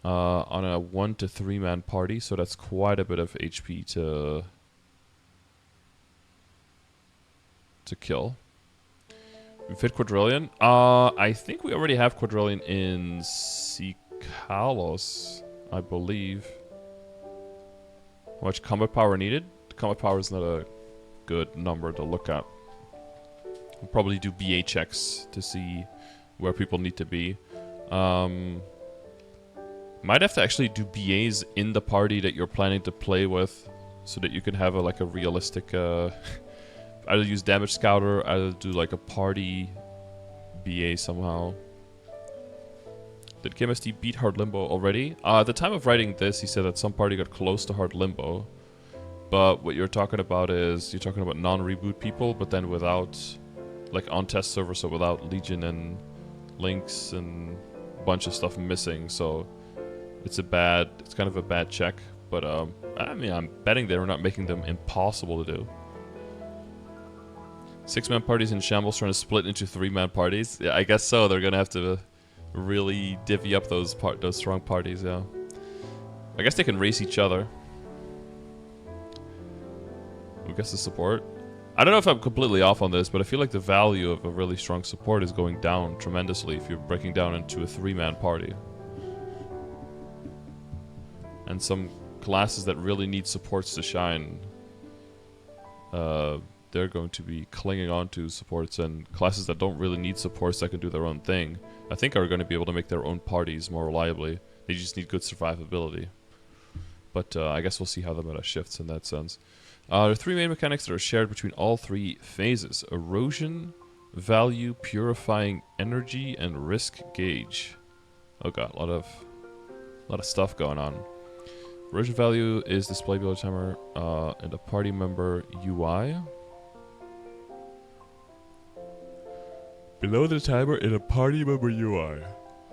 On a 1 to 3 man party, so that's quite a bit of HP to kill. We fit quadrillion. I think we already have quadrillion in Sikalos, I believe. How much combat power needed? Combat power is not a good number to look at. We'll probably do BA checks to see where people need to be. Might have to actually do BAs in the party that you're planning to play with, so that you can have a realistic either use damage scouter, either do like a party BA somehow. Did KMST beat hard limbo already? At the time of writing this, he said that some party got close to hard limbo. But what you're talking about is, you're talking about non-reboot people, but then without, like on test server, so without Legion and links and a bunch of stuff missing. So it's kind of a bad check. But I mean, I'm betting they were not making them impossible to do. 6-man parties in shambles trying to split into 3-man parties. Yeah, I guess so. They're gonna have to really divvy up those strong parties. Yeah, I guess they can race each other. I guess the support. I don't know if I'm completely off on this, but I feel like the value of a really strong support is going down tremendously if you're breaking down into a 3-man party. And some classes that really need supports to shine, they're going to be clinging on to supports, and classes that don't really need supports that can do their own thing, I think are going to be able to make their own parties more reliably. They just need good survivability. But I guess we'll see how the meta shifts in that sense. There are 3 main mechanics that are shared between all 3 phases: erosion, value, purifying energy, and risk gauge. Oh god, a lot of stuff going on. Erosion value is displayed below the timer in the party member UI. below the timer in a party member UI.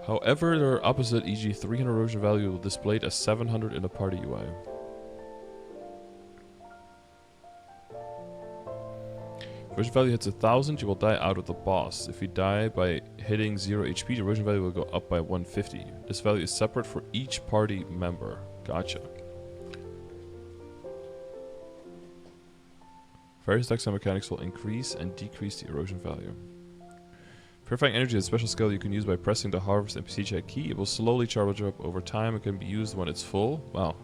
However, they are opposite, e.g. 300 erosion value will display as 700 in a party UI. If erosion value hits 1000, you will die out of the boss. If you die by hitting 0 HP, the erosion value will go up by 150. This value is separate for each party member. Gotcha. Various attacks and mechanics will increase and decrease the erosion value. Purifying energy is a special skill you can use by pressing the Harvest NPC check key. It will slowly charge up over time and can be used when it's full. Wow,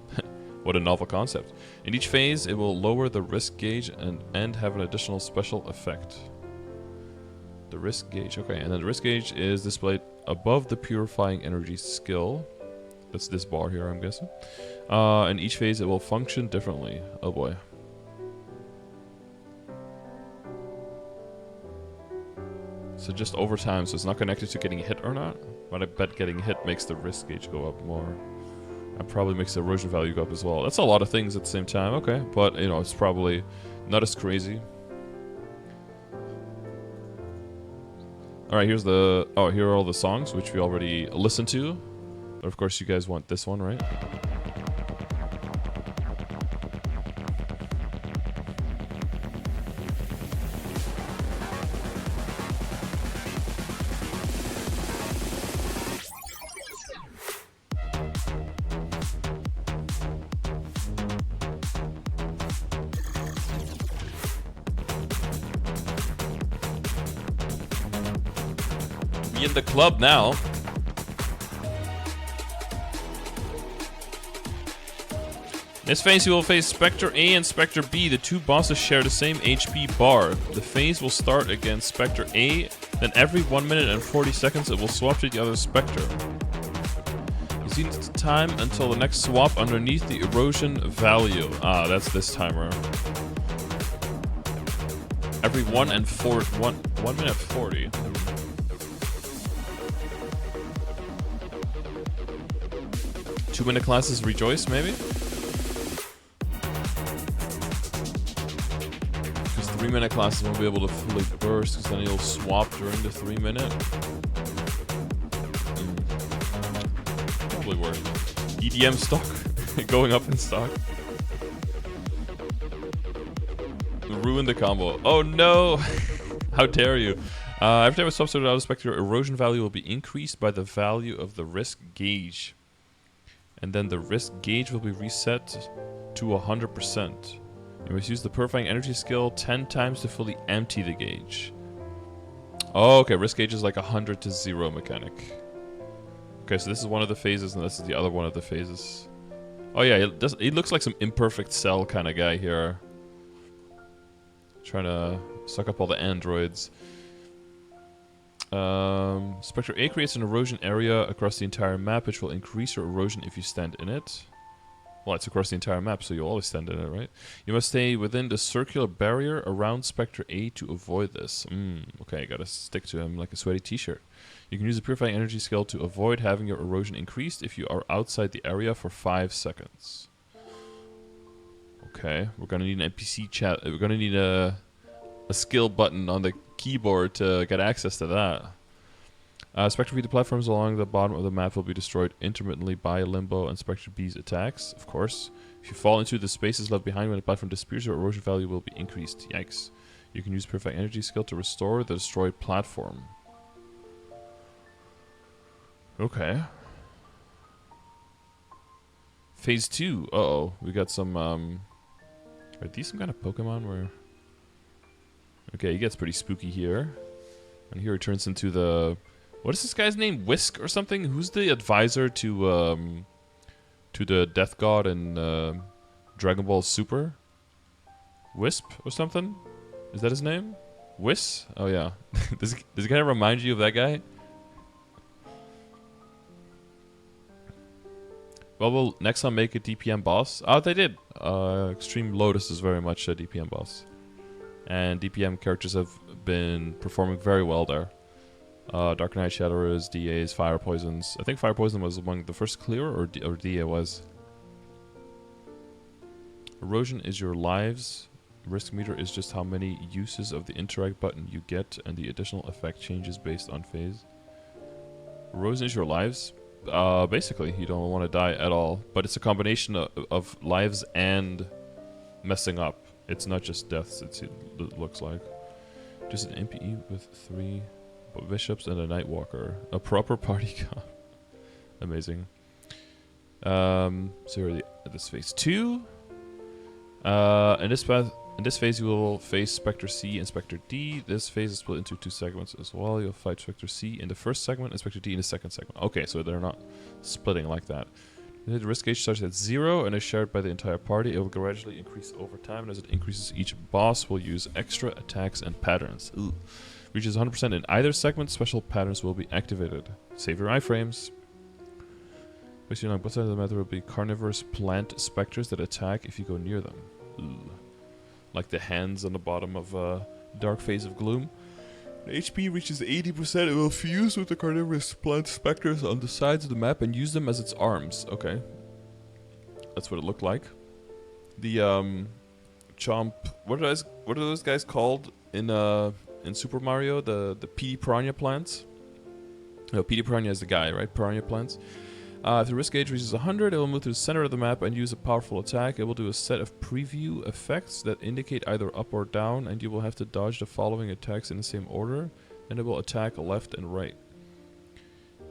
what a novel concept. In each phase, it will lower the risk gauge and have an additional special effect. The risk gauge, okay, and then the risk gauge is displayed above the Purifying Energy skill. That's this bar here, I'm guessing. In each phase, it will function differently. Oh boy. So just over time, so it's not connected to getting hit or not. But I bet getting hit makes the risk gauge go up more. And probably makes the erosion value go up as well. That's a lot of things at the same time, okay. But, you know, it's probably not as crazy. Alright, here's the... Oh, here are all the songs, which we already listened to. But of course, you guys want this one, right? In the club now. In this phase you will face Spectre A and Spectre B. The two bosses share the same HP bar. The phase will start against Spectre A, then every 1 minute and 40 seconds it will swap to the other Spectre. You see the time until the next swap underneath the erosion value. Ah, that's this timer. Every 1 minute 40. 2 minute classes rejoice, maybe? Because 3 minute classes won't be able to fully burst, because then you'll swap during the 3 minute. Probably work. EDM stock going up in stock. Ruin the combo. Oh no! How dare you? Every time a swap started out of Spectre, erosion value will be increased by the value of the risk gauge. And then the risk gauge will be reset to 100%. You must use the Purifying Energy skill 10 times to fully empty the gauge. Oh, okay, risk gauge is like 100 to 0 mechanic. Okay, so this is one of the phases, and this is the other one of the phases. Oh yeah, he looks like some imperfect cell kind of guy here. Trying to suck up all the androids. Spectre A creates an erosion area across the entire map, which will increase your erosion if you stand in it. Well, it's across the entire map, so you'll always stand in it, right? You must stay within the circular barrier around Spectre A to avoid this. Okay, gotta stick to him like a sweaty t-shirt. You can use the Purifying Energy skill to avoid having your erosion increased if you are outside the area for 5 seconds. Okay, we're gonna need an NPC chat. We're gonna need a skill button on the keyboard to get access to that. Spectre B, the platforms along the bottom of the map will be destroyed intermittently by Limbo and Spectre B's attacks, of course. If you fall into the spaces left behind when the platform disappears, your erosion value will be increased. Yikes. You can use Purifying Energy skill to restore the destroyed platform. Okay. Phase 2. Uh-oh. We got some, Are these some kind of Pokemon where... Okay, he gets pretty spooky here. And here he turns into the... What is this guy's name? Whisk or something? Who's the advisor to the Death God in Dragon Ball Super? Wisp or something? Is that his name? Whis? Oh yeah. Does he kind of remind you of that guy? Well, will Nexon make a DPM boss? Oh, they did. Extreme Lotus is very much a DPM boss. And DPM characters have been performing very well there. Dark Knight, Shadowers, DAs, Fire Poisons. I think Fire Poison was among the first clear, or DA was. Erosion is your lives Risk meter is just how many uses of the interact button you get, and the additional effect changes based on phase. Erosion is your lives. Basically, you don't want to die at all, but it's a combination of lives and messing up. It's not just deaths, it looks like. Just an MPE with 3 bishops and a Nightwalker. A proper party count. Amazing. So this phase 2. In this phase you will face Spectre C and Spectre D. This phase is split into 2 segments as well. You'll fight Spectre C in the first segment and Spectre D in the second segment. Okay, so they're not splitting like that. The risk gauge starts at 0 and is shared by the entire party. It will gradually increase over time, and as it increases, each boss will use extra attacks and patterns. Ooh. Reaches 100% in either segment, special patterns will be activated. Save your iframes. Basically, on both sides of the map there will be carnivorous plant specters that attack if you go near them. Ooh. Like the hands on the bottom of Dark Phase of Gloom. When HP reaches 80%, it will fuse with the carnivorous plant specters on the sides of the map and use them as its arms. Okay. That's what it looked like. The chomp, what are those guys called in Super Mario? The PD Piranha plants? No, PD Piranha is the guy, right? Piranha plants. If the risk gauge reaches 100, it will move to the center of the map and use a powerful attack. It will do a set of preview effects that indicate either up or down, and you will have to dodge the following attacks in the same order. Then it will attack left and right.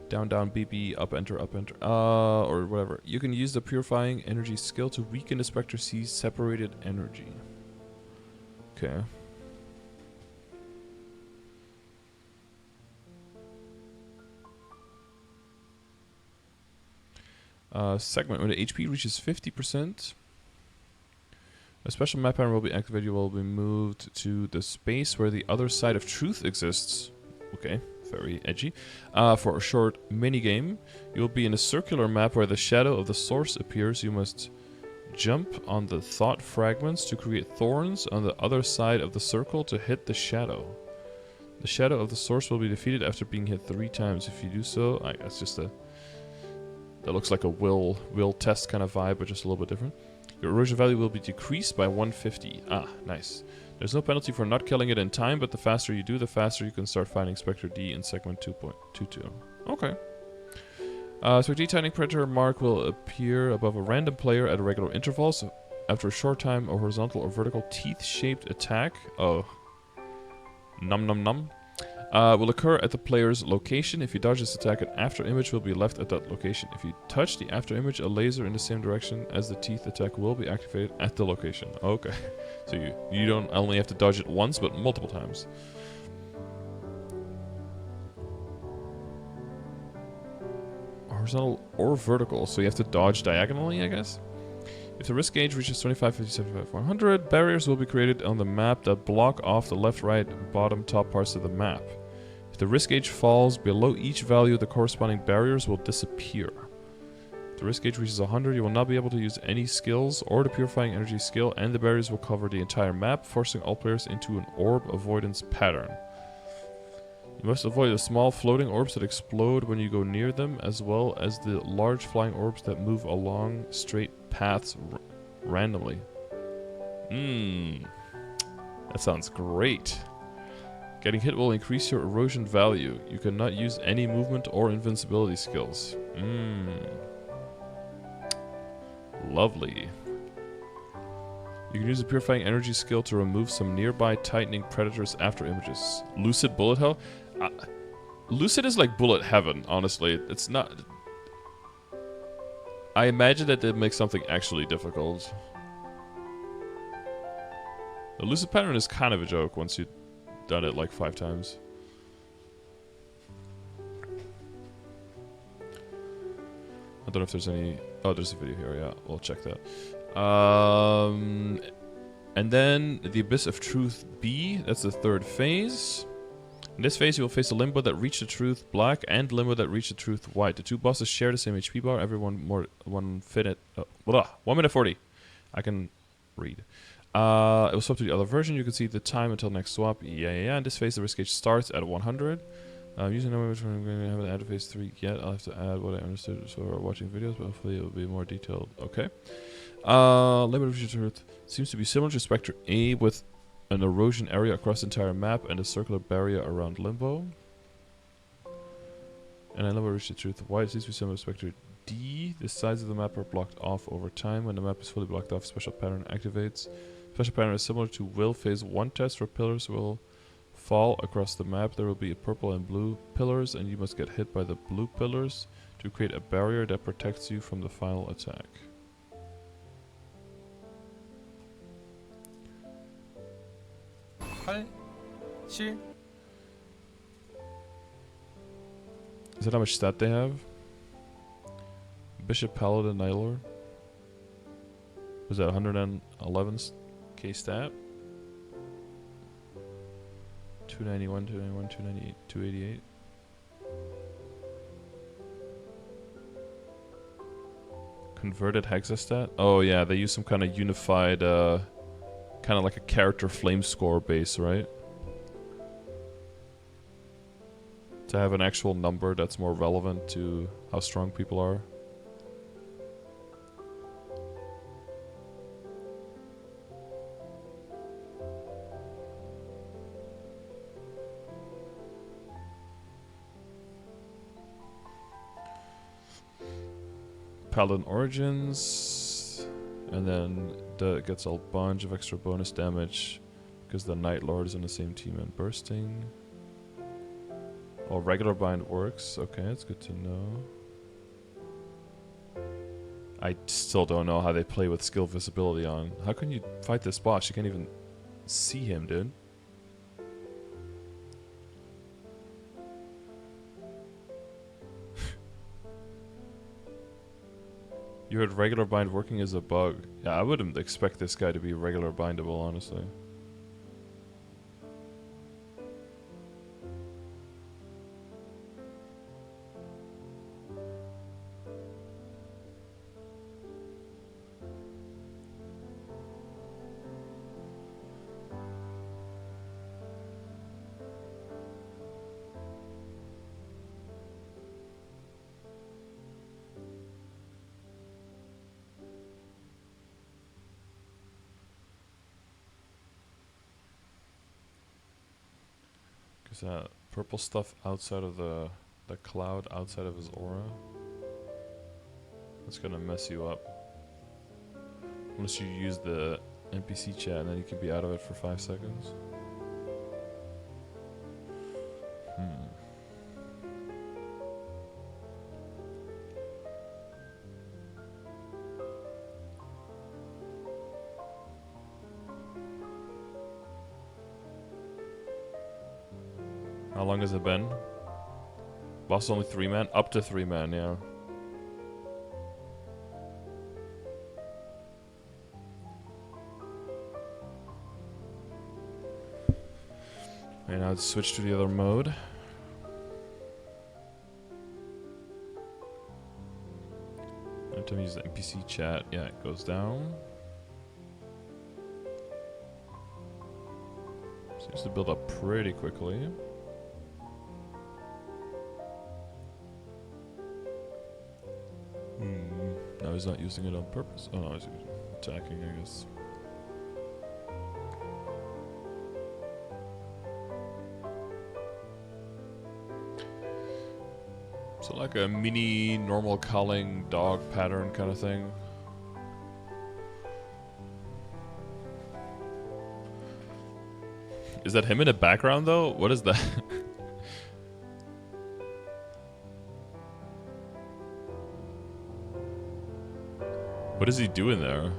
Down, down, BB, up, enter, or whatever. You can use the Purifying Energy skill to weaken the Spectre C's separated energy. Okay. Segment. When the HP reaches 50%, a special map pattern will be activated. You will be moved to the space where the other side of truth exists. Okay, very edgy. For a short mini-game, you will be in a circular map where the shadow of the source appears. You must jump on the thought fragments to create thorns on the other side of the circle to hit the shadow. The shadow of the source will be defeated after being hit 3 times. If you do so, that's just a... That looks like a will test kind of vibe, but just a little bit different. Your erosion value will be decreased by 150. Ah, nice. There's no penalty for not killing it in time, but the faster you do, the faster you can start fighting Spectre D in segment 2.22. Okay. Spectre D Tiny Predator mark will appear above a random player at regular intervals. After a short time, a horizontal or vertical teeth-shaped attack. Oh. Num num num. Will occur at the player's location. If you dodge this attack, an after image will be left at that location. If you touch the after image, a laser in the same direction as the teeth attack will be activated at the location. Okay. So you don't only have to dodge it once, but multiple times. Horizontal or vertical, so you have to dodge diagonally, I guess? If the risk gauge reaches 25, 50, 75, 100, barriers will be created on the map that block off the left, right, bottom, top parts of the map. If the risk gauge falls below each value, the corresponding barriers will disappear. If the risk gauge reaches 100, you will not be able to use any skills or the Purifying Energy skill, and the barriers will cover the entire map, forcing all players into an orb avoidance pattern. You must avoid the small floating orbs that explode when you go near them, as well as the large flying orbs that move along straight paths randomly. That sounds great. Getting hit will increase your erosion value. You cannot use any movement or invincibility skills. Lovely. You can use the Purifying Energy skill to remove some nearby tightening predators after images. Lucid bullet hell? Lucid is like bullet heaven, honestly. It's not... I imagine that it makes something actually difficult. The lucid pattern is kind of a joke once you've done it like 5 times. I don't know if there's any... Oh, there's a video here, yeah. We'll check that. And then the Abyss of Truth B, that's the 3rd phase. In this phase, you will face a Limbo that reached the Truth black and Limbo that reached the Truth white. The 2 bosses share the same HP bar. Everyone more 1 minute 40. I can read. It will swap to the other version. You can see the time until next swap. Yeah. In this phase, the risk gauge starts at 100. Using no image, I'm going to have an add to phase 3 yet. I'll have to add what I understood so we're watching videos, but hopefully it will be more detailed. Okay. Limbo of Future Earth seems to be similar to Spectre A with an erosion area across the entire map and a circular barrier around Limbo. And I Limbo reached the truth. Why it seems to be similar to Spectre D. The sides of the map are blocked off over time. When the map is fully blocked off, special pattern activates. Special pattern is similar to Will Phase 1 test where pillars will fall across the map. There will be purple and blue pillars and you must get hit by the blue pillars to create a barrier that protects you from the final attack. Is that how much stat they have? Bishop, Paladin, Nighlord. Was that 111k stat? 291, 291, 298, 288. Converted Hexa stat? Oh yeah, they use some kind of unified, kind of like a character flame score base, right? To have an actual number that's more relevant to how strong people are. Paladin Origins, and then that gets a bunch of extra bonus damage because the Nightlord is on the same team and bursting. Oh, regular bind works. Okay, that's good to know. I still don't know how they play with skill visibility on. How can you fight this boss? You can't even see him, dude. You heard regular bind working as a bug. Yeah, I wouldn't expect this guy to be regular bindable, honestly. Because that purple stuff outside of the cloud, outside of his aura, that's gonna mess you up. Unless you use the NPC chat and then you can be out of it for 5 seconds. How long has it been? Boss is only 3 man? Up to 3 man, yeah. And now let's switch to the other mode. Every time you use the NPC chat, yeah, it goes down. Seems to build up pretty quickly. No, he's not using it on purpose. Oh no, he's attacking, I guess. So like a mini normal calling dog pattern kind of thing. Is that him in the background though? What is that? What is he doing there?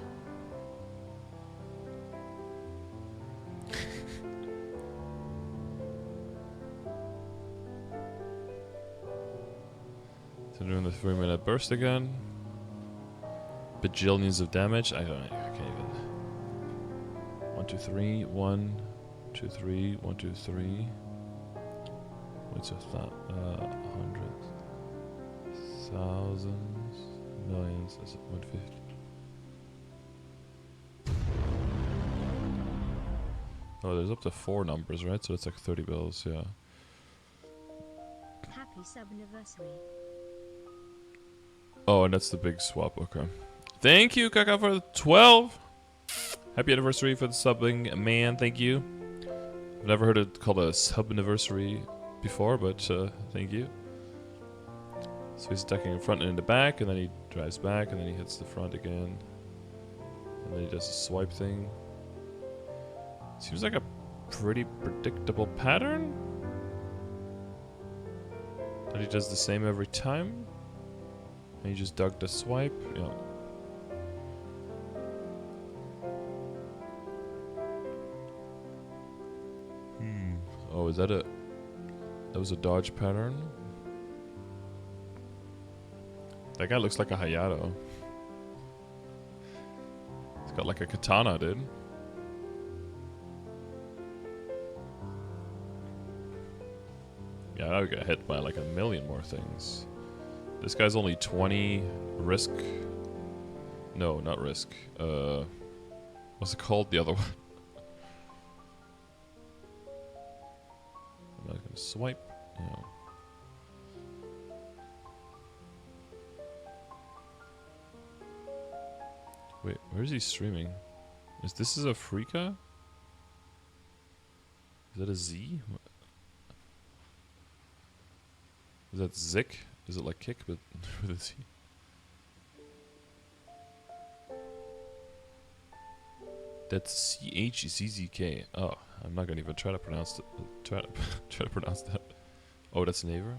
So doing the 3-minute burst again. Bajillions of damage. I can't even. 1, 2, 3. 1, 2, 3. 1, 2, 3. What's that? Hundreds, thousands, millions. That's 150. Oh, there's up to 4 numbers, right? So it's like 30 bills, yeah. Happy sub-anniversary. Oh, and that's the big swap, okay. Thank you, Kaka, for the 12. Happy anniversary for the subbing, man. Thank you. I've never heard it called a sub anniversary before, but thank you. So he's attacking in front and in the back, and then he drives back, and then he hits the front again. And then he does a swipe thing. Seems like a pretty predictable pattern. That he does the same every time. And he just dug the swipe. Yeah. Oh, is that a... That was a dodge pattern? That guy looks like a Hayato. He's got like a katana, dude. Yeah, I would get hit by like a million more things. This guy's only 20 risk. No, not risk. What's it called? The other one. I'm not gonna swipe. Yeah. Wait, where is he streaming? Is this a Freaka? Is that a Z? What? Is that Zik? Is it like kick but with a Z? That's CHZZK. Oh, I'm not gonna even try to pronounce it. Try to pronounce that. Oh, that's Naver.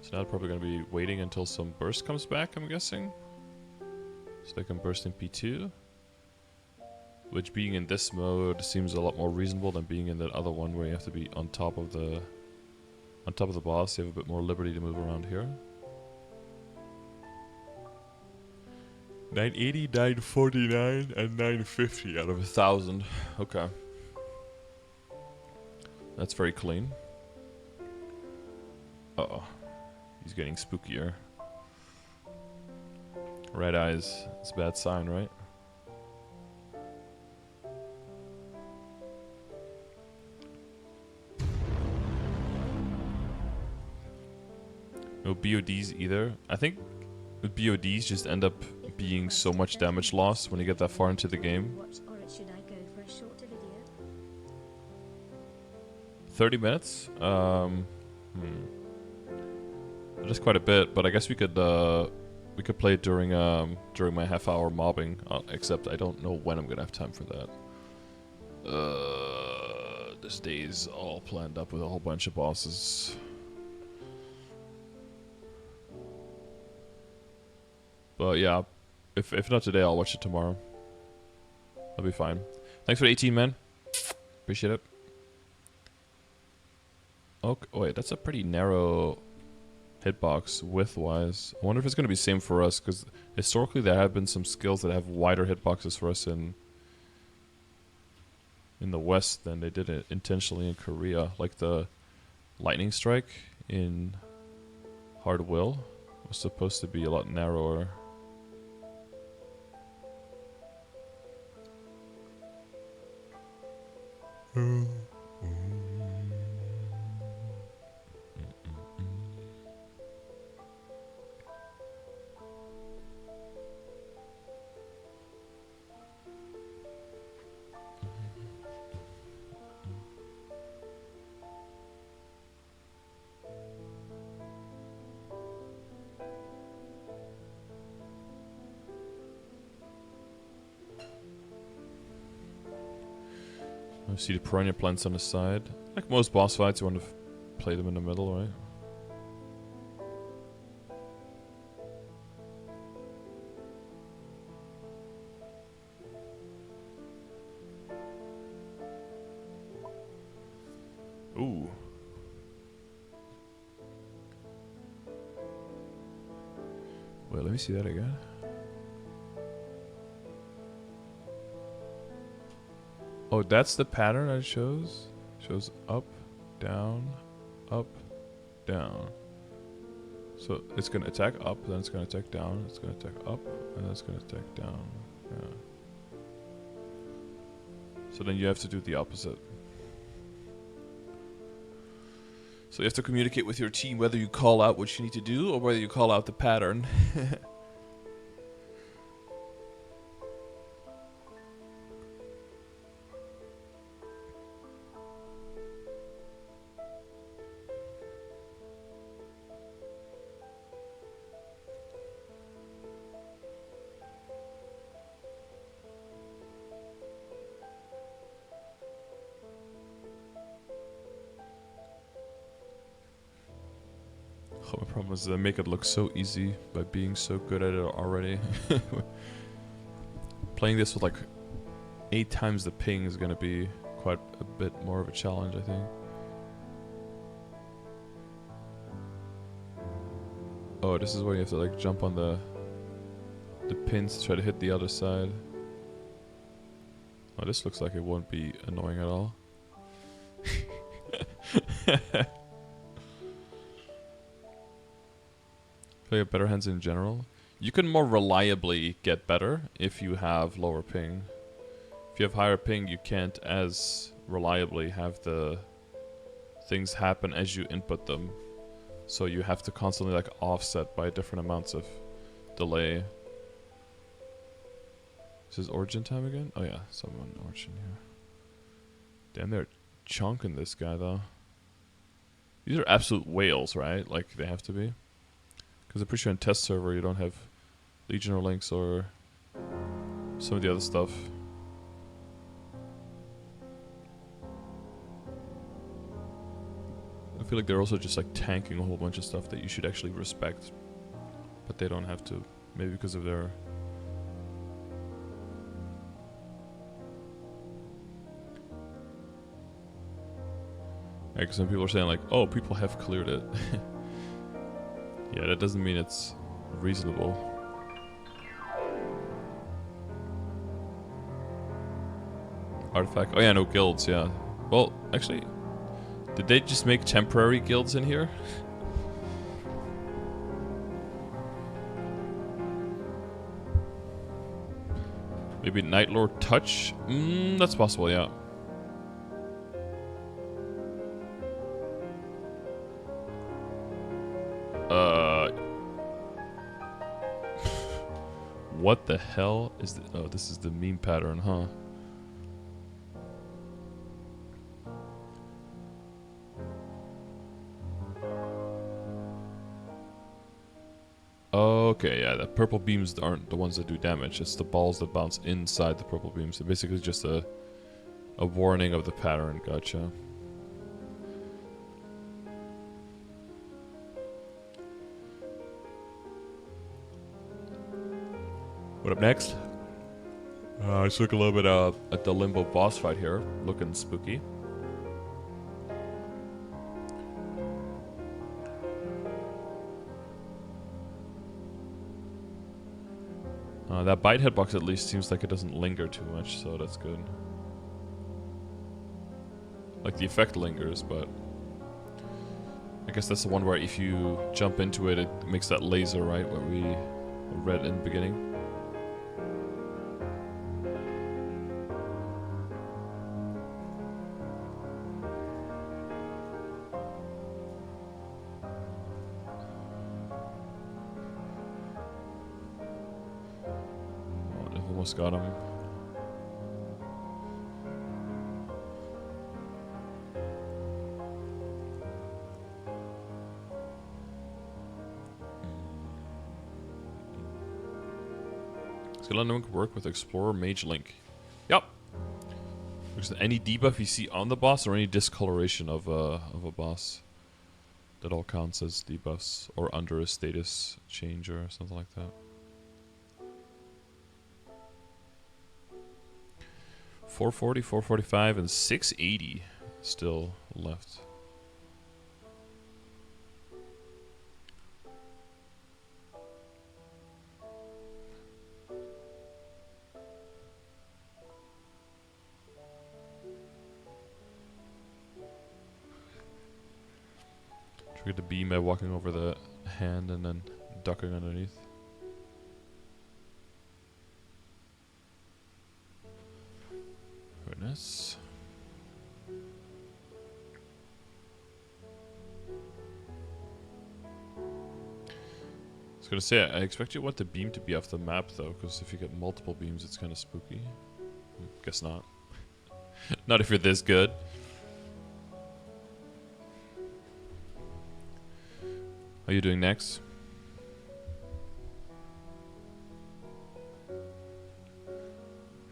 So now they're probably gonna be waiting until some burst comes back, I'm guessing. So they can burst in P2. Which being in this mode seems a lot more reasonable than being in that other one where you have to be on top of the boss. You have a bit more liberty to move around here. 980, 949, and 950 out of 1,000. Okay. That's very clean. Uh-oh. He's getting spookier. Red eyes. It's a bad sign, right? No BODs either. I think the BODs just end up being so much damage loss when you get that far into the game. 30 minutes? That's quite a bit, but I guess we could play it during my half-hour mobbing. Except I don't know when I'm gonna have time for that. This day's all planned up with a whole bunch of bosses. But yeah, if not today, I'll watch it tomorrow. That'll be fine. Thanks for the 18, man. Appreciate it. Okay, wait, that's a pretty narrow hitbox width-wise. I wonder if it's going to be same for us, because historically there have been some skills that have wider hitboxes for us in the West than they did it intentionally in Korea. Like the lightning strike in Hard Will was supposed to be a lot narrower. I see the piranha plants on the side. Like most boss fights, you want to play them in the middle, right? Ooh. Wait, let me see that again. Oh, that's the pattern that it shows? Shows up, down, up, down. So it's gonna attack up, then it's gonna attack down, it's gonna attack up, and then it's gonna attack down. Yeah. So then you have to do the opposite. So you have to communicate with your team whether you call out what you need to do or whether you call out the pattern. Oh, my problem is they make it look so easy by being so good at it already. Playing this with like 8 times the ping is gonna be quite a bit more of a challenge, I think. Oh, this is where you have to like jump on the pins to try to hit the other side. Oh, this looks like it won't be annoying at all. Play have better hands in general. You can more reliably get better if you have lower ping. If you have higher ping, you can't as reliably have the things happen as you input them. So you have to constantly like offset by different amounts of delay. This is origin time again? Oh yeah, someone origin here. Damn, they're chunking this guy though. These are absolute whales, right? Like they have to be. Because I'm pretty sure in test server you don't have Legionnaire links or some of the other stuff. I feel like they're also just like tanking a whole bunch of stuff that you should actually respect. But they don't have to. Maybe because of their... Yeah, because some people are saying like, oh, people have cleared it. Yeah, that doesn't mean it's reasonable. Artifact. Oh yeah, no guilds, yeah. Well, actually, did they just make temporary guilds in here? Maybe Night Lord Touch? That's possible, yeah. What the hell is the... Oh, this is the meme pattern, huh? Okay, yeah, the purple beams aren't the ones that do damage. It's the balls that bounce inside the purple beams. So basically just a warning of the pattern. Gotcha. What up next? Let's look a little bit at the Limbo boss fight here. Looking spooky. That bite hitbox at least seems like it doesn't linger too much, so that's good. Like the effect lingers, but I guess that's the one where if you jump into it, it makes that laser, right? What we read in the beginning. Got him. Skeleton can work with Explorer Mage Link. Yep. There's any debuff you see on the boss or any discoloration of a boss. That all counts as debuffs or under a status change or something like that. 440, 445, and 680 still left. Trigger the beam by walking over the hand and then ducking underneath. Goodness. was gonna say, I expect you want the beam to be off the map though, because if you get multiple beams, it's kind of spooky. Guess not. Not if you're this good. How are you doing next?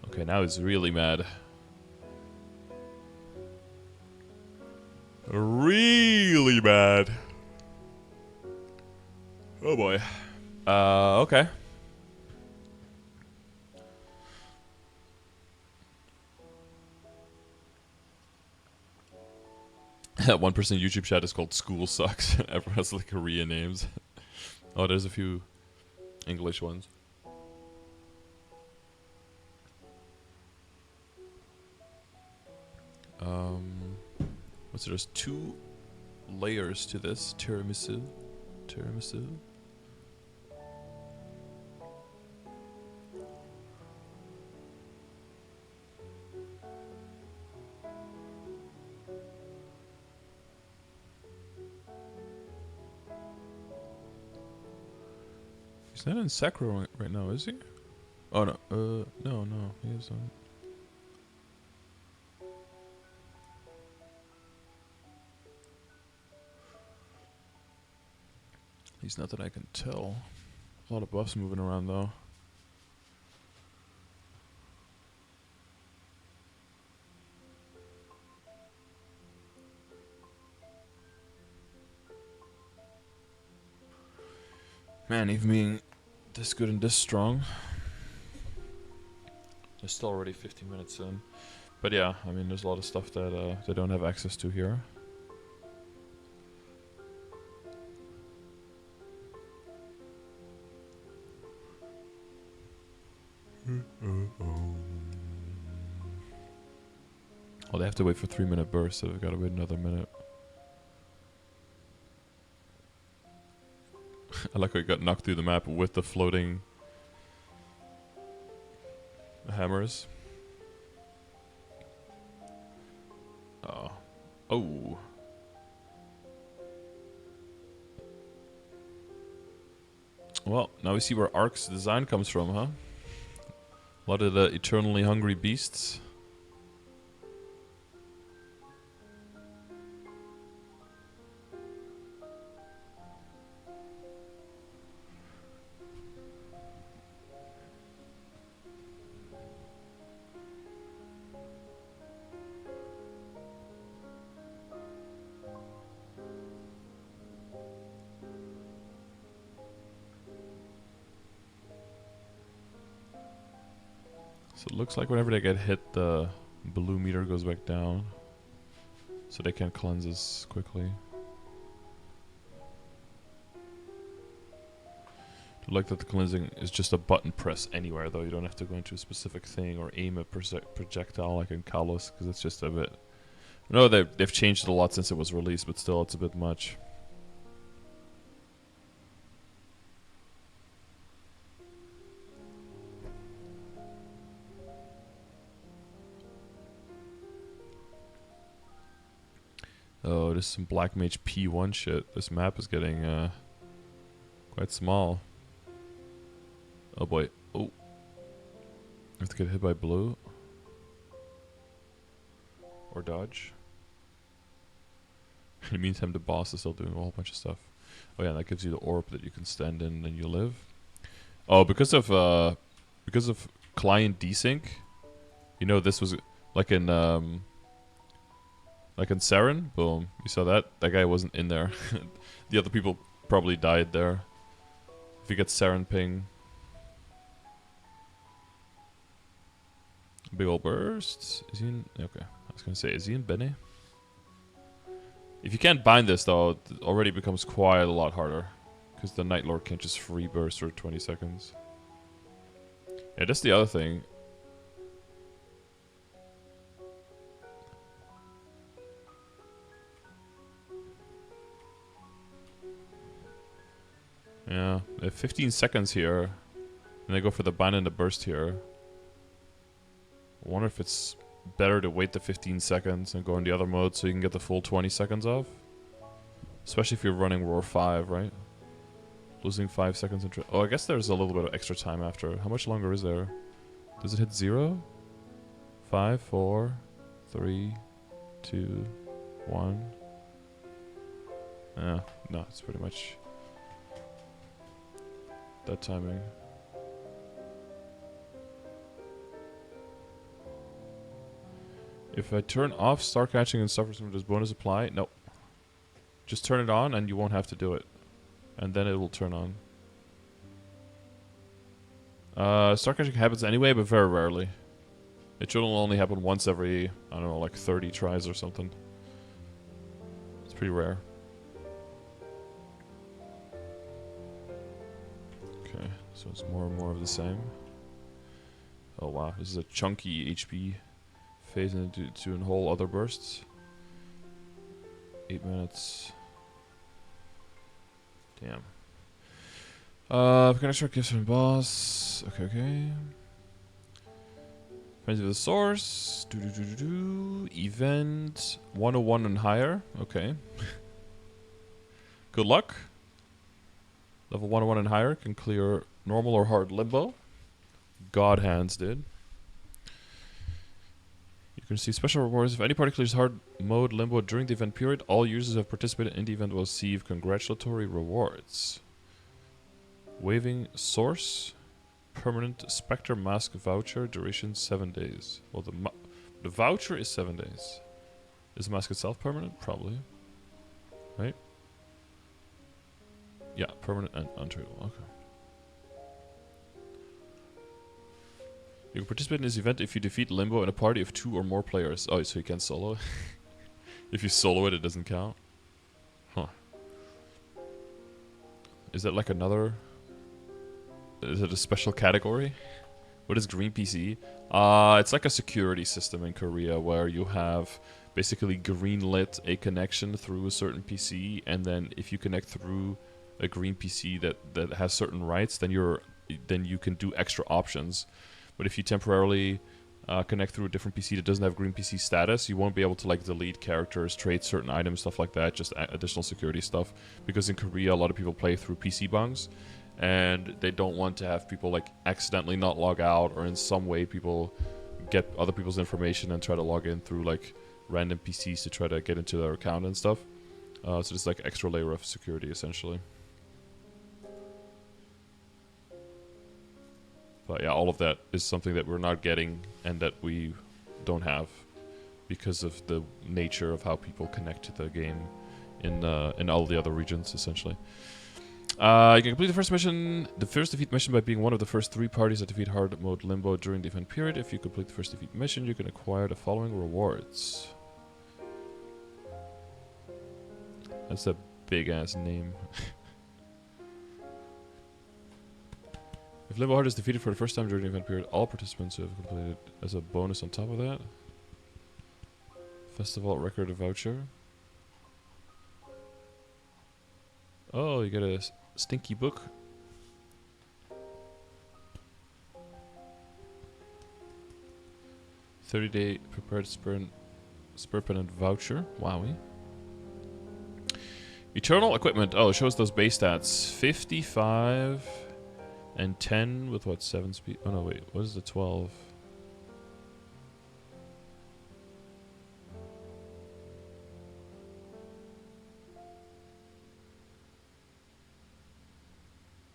Okay, now he's really mad. Really mad. Oh boy. Okay. That 1% YouTube chat is called School Sucks. Everyone has like Korean names. Oh, there's a few English ones. What's it? There's 2 layers to this tiramisu. Tiramisu. He's not in Sakura right now, is he? Oh no, no, he isn't. He's not that I can tell. A lot of buffs moving around though. Man, even being this good and this strong. It's still already 15 minutes in. But yeah, I mean, there's a lot of stuff that they don't have access to here. Oh, they have to wait for 3-minute bursts, so they've got to wait another minute. I like how he got knocked through the map with the floating hammers. Oh. Oh. Well, now we see where Ark's design comes from, huh? A lot of the eternally hungry beasts. So it looks like whenever they get hit, the blue meter goes back down. So they can't cleanse as quickly. I like that the cleansing is just a button press anywhere, though. You don't have to go into a specific thing or aim a projectile like in Kalos, because it's just a bit... No, they've changed it a lot since it was released, but still it's a bit much. Oh, this is some Black Mage P1 shit. This map is getting quite small. Oh boy. Oh. I have to get hit by blue. Or dodge. In the meantime, the boss is still doing a whole bunch of stuff. Oh yeah, and that gives you the orb that you can stand in and you live. Oh, because of client desync, you know, this was like in Saren, boom, you saw that? That guy wasn't in there. The other people probably died there. If you get Saren ping. Big ol' burst. Is he in? Okay, I was gonna say, is he in Bene? If you can't bind this though, it already becomes quite a lot harder. Because the Night Lord can't just free burst for 20 seconds. Yeah, that's the other thing. Yeah, they have 15 seconds here. And they go for the bind and the burst here. I wonder if it's better to wait the 15 seconds and go in the other mode so you can get the full 20 seconds off. Especially if you're running Roar 5, right? Losing 5 seconds. Oh, I guess there's a little bit of extra time after. How much longer is there? Does it hit 0? 5, 4, 3, 2, 1. No, it's pretty much that timing. If I turn off star catching and suffers from this bonus apply, nope. Just turn it on and you won't have to do it. And then it will turn on. Star catching happens anyway, but very rarely. It should only happen once every, I don't know, like 30 tries or something. It's pretty rare. Okay, so it's more and more of the same. Oh wow, this is a chunky HP phase into a whole other bursts. 8 minutes. Damn. Connection gifts from boss. Okay. Friends of the source. Event 101 and higher. Okay. Good luck. Level 101 and higher can clear normal or hard limbo. God hands did. You can see special rewards. If any party clears hard mode limbo during the event period, all users who have participated in the event will receive congratulatory rewards. Waiving source. Permanent Spectre mask voucher. Duration 7 days. Well, the voucher is 7 days. Is the mask itself permanent? Probably. Right? Yeah, permanent and untreatable. Okay. You can participate in this event if you defeat Limbo in a party of 2 or more players. Oh, so you can solo? If you solo it, it doesn't count? Huh. Is that like another... Is it a special category? What is green PC? It's like a security system in Korea where you have basically green-lit a connection through a certain PC, and then if you connect through a green PC that has certain rights, then you can do extra options. But if you temporarily connect through a different PC that doesn't have green PC status, you won't be able to like delete characters, trade certain items, stuff like that, just additional security stuff. Because in Korea, a lot of people play through PC bungs, and they don't want to have people like accidentally not log out, or in some way people get other people's information and try to log in through like random PCs to try to get into their account and stuff. So there's like extra layer of security essentially. But yeah, all of that is something that we're not getting and that we don't have because of the nature of how people connect to the game in all the other regions, essentially. You can complete the first defeat mission by being one of the first 3 parties that defeat hard mode Limbo during the event period. If you complete the first defeat mission, you can acquire the following rewards. That's a big-ass name. If Limbo Hard is defeated for the first time during the event period, all participants who have completed as a bonus on top of that. Festival record voucher. Oh, you get a stinky book. $30-day prepared spur pendant voucher. Wowie. Eternal equipment. Oh, it shows those base stats. 55... And 10 with what, 7 speed? Oh no, wait, what is the 12?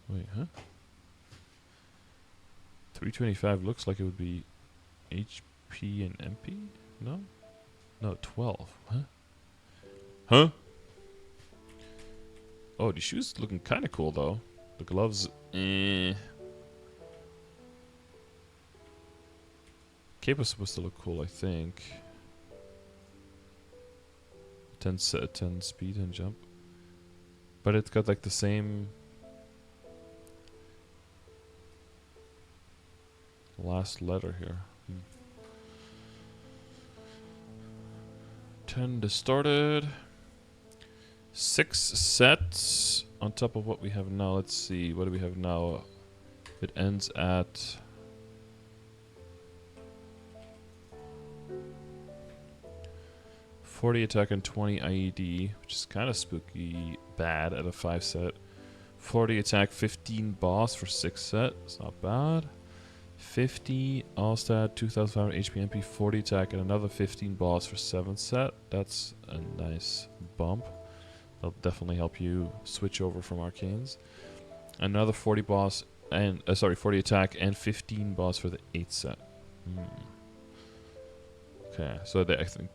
Wait, huh? 325 looks like it would be HP and MP? No? No, 12. Huh? Huh? Oh, the shoes looking kind of cool though. The gloves, Cape was supposed to look cool, I think. 10 speed and jump. But it's got like the same last letter here. 10 distorted. 6 sets on top of what we have now. Let's see, what do we have now? It ends at 40 attack and 20 IED, which is kind of spooky bad at a 5 set. 40 attack, 15 boss for 6 set. It's not bad. 50 all stat, 2500 HP MP, 40 attack, and another 15 boss for 7 set. That's a nice bump. That'll definitely help you switch over from arcanes. Another 40 boss and 40 attack and 15 boss for the 8 set. Okay, so I think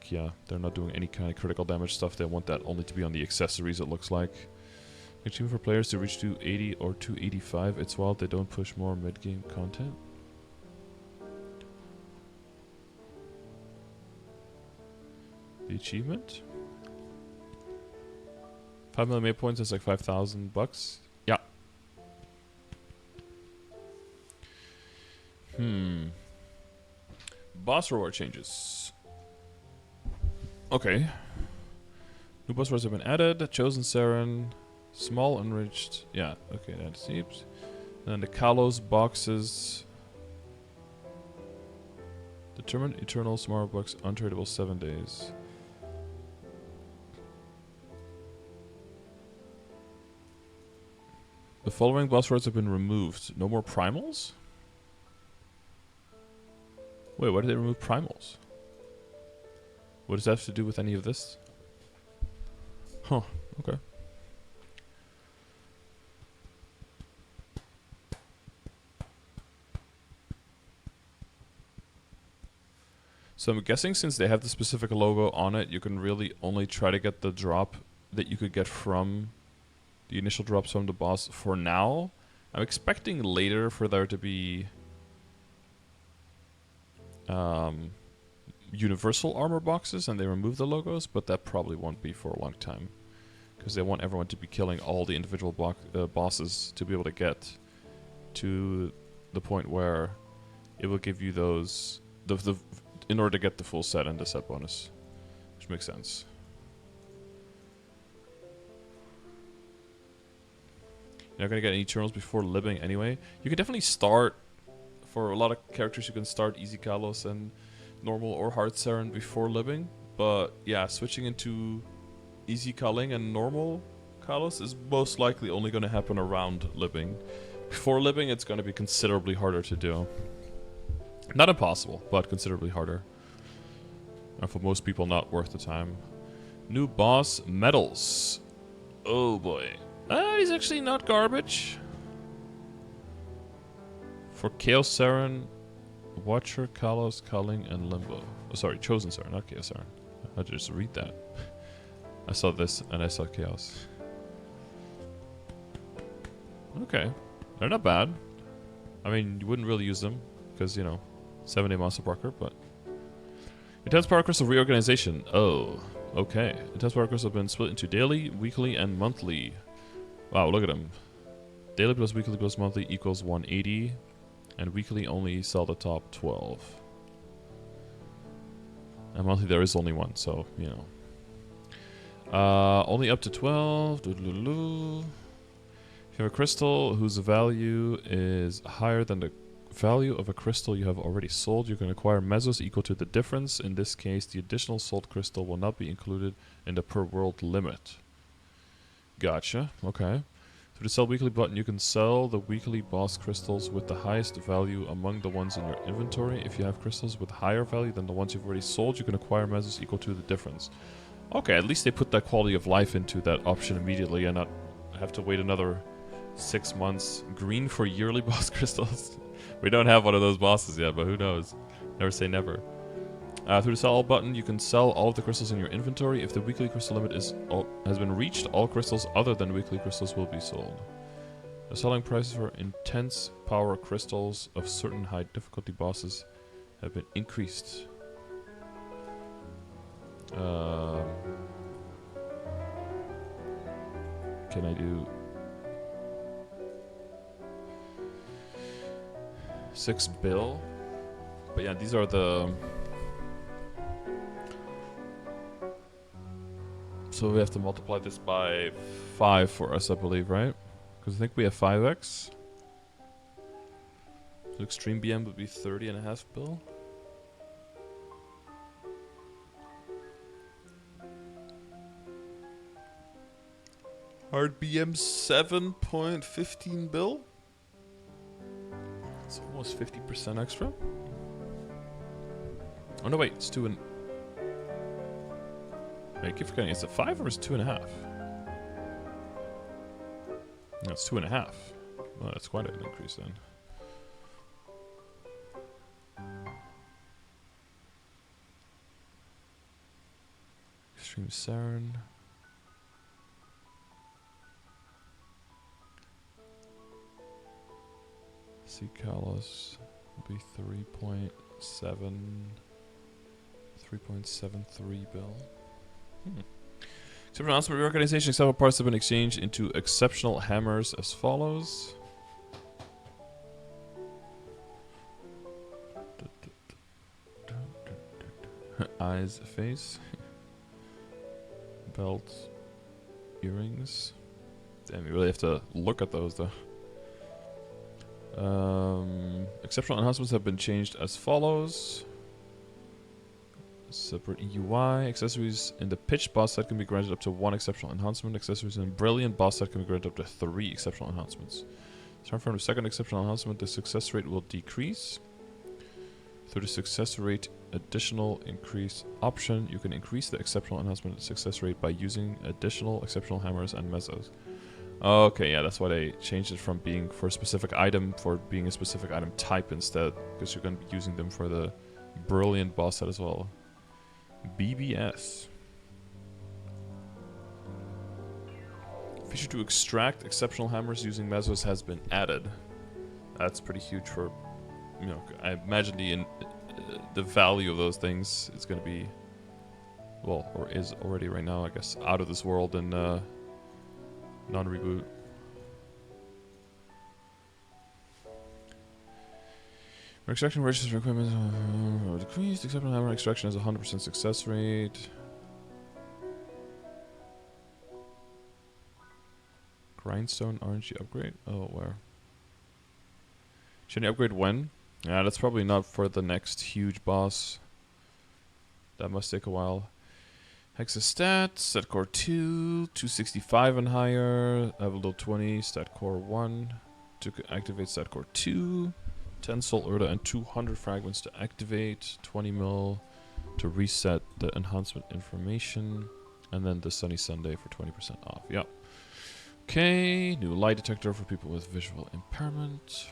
they're not doing any kind of critical damage stuff. They want that only to be on the accessories. It looks like. Achievement for players to reach 280 or 285. It's wild they don't push more mid-game content. The achievement? 5 million mate points is like $5,000. Yeah. Boss reward changes. Okay. New boss rewards have been added. Chosen Saren. Small enriched. Yeah, okay, that seems. And then the Kalos boxes. Determined Eternal Smart Box untradeable 7 days. The following boss rewards have been removed. No more primals? Wait, why did they remove primals? What does that have to do with any of this? Huh, okay. So I'm guessing since they have the specific logo on it, you can really only try to get the drop that you could get from the initial drops from the boss for now. I'm expecting later for there to be universal armor boxes and they remove the logos, but that probably won't be for a long time. Because they want everyone to be killing all the individual bosses to be able to get to the point where it will give you those... in order to get the full set and the set bonus. Which makes sense. You're not going to get any Eternals before libbing anyway. You can definitely start... For a lot of characters, you can start Easy Kalos and normal or hard Saren before libbing. But yeah, switching into Easy Culling and normal Kalos is most likely only going to happen around libbing. Before libbing, it's going to be considerably harder to do. Not impossible, but considerably harder. And for most people, not worth the time. New boss, medals. Oh boy. He's actually not garbage. For Chaos Saren, Watcher, Kalos, Culling, and Limbo. Oh, sorry, Chosen Saren, not Chaos Saren. I had to just read that. I saw this and I saw Chaos. Okay. They're not bad. I mean, you wouldn't really use them because, you know, 7-day monster Parker, but... Intense Power Crystal Reorganization. Oh, okay. Intense Power Crystals have been split into daily, weekly, and monthly. Wow, look at them. Daily plus weekly plus monthly equals 180. And weekly only sell the top 12. And monthly there is only one, so, you know. Only up to 12. Doo-doo-doo-doo. If you have a crystal whose value is higher than the value of a crystal you have already sold, you can acquire Mesos equal to the difference. In this case, the additional sold crystal will not be included in the per world limit. Gotcha, okay. Through the Sell Weekly button, you can sell the weekly boss crystals with the highest value among the ones in your inventory. If you have crystals with higher value than the ones you've already sold, you can acquire Mesos equal to the difference. Okay, at least they put that quality of life into that option immediately and not have to wait another 6 months. Green for yearly boss crystals. We don't have one of those bosses yet, but who knows? Never say never. Through the Sell All button, you can sell all of the crystals in your inventory. If the weekly crystal limit has been reached, all crystals other than weekly crystals will be sold. The selling prices for intense power crystals of certain high difficulty bosses have been increased. Can I do 6 bill? But yeah, these are the... So we have to multiply this by 5 for us, I believe, right? Because I think we have 5x. So Extreme BM would be 30.5 bill. Hard BM 7.15 bill. It's almost 50% extra. Oh no, wait, it's 2 and... Wait, I keep forgetting, is it 5 or is it 2.5? No, it's 2.5. Well, that's quite an increase then. Extreme Sarin. C Kalos will be 3.73 bill. Except for announcement reorganization, several parts have been exchanged into exceptional hammers as follows. Eyes, face. Belt, earrings. Damn, you really have to look at those though. Exceptional enhancements have been changed as follows. Separate EUI. Accessories in the pitch boss set can be granted up to 1 exceptional enhancement. Accessories in brilliant boss set can be granted up to 3 exceptional enhancements. Starting from the second exceptional enhancement, the success rate will decrease. Through the success rate additional increase option, you can increase the exceptional enhancement success rate by using additional exceptional hammers and mesos. Okay, yeah, that's why they changed it from being for a specific item for being a specific item type instead, because you're going to be using them for the brilliant boss set as well. BBS. Feature to extract exceptional hammers using mesos has been added. That's pretty huge for, you know, I imagine the value of those things is going to be, well, or is already right now, I guess, out of this world and non-reboot. Extraction register equipment decreased. Exceptional hammer extraction has a 100% success rate. Grindstone RNG upgrade? Oh, where? Should I upgrade when? Yeah, that's probably not for the next huge boss. That must take a while. Hexa stat, stat core 2, 265 and higher, level 20, stat core 1 to activate stat core 2, 10 soul urda and 200 fragments to activate, 20 mil to reset the enhancement information, and then the Sunny Sunday for 20% off. Yep. Okay, new lie detector for people with visual impairment.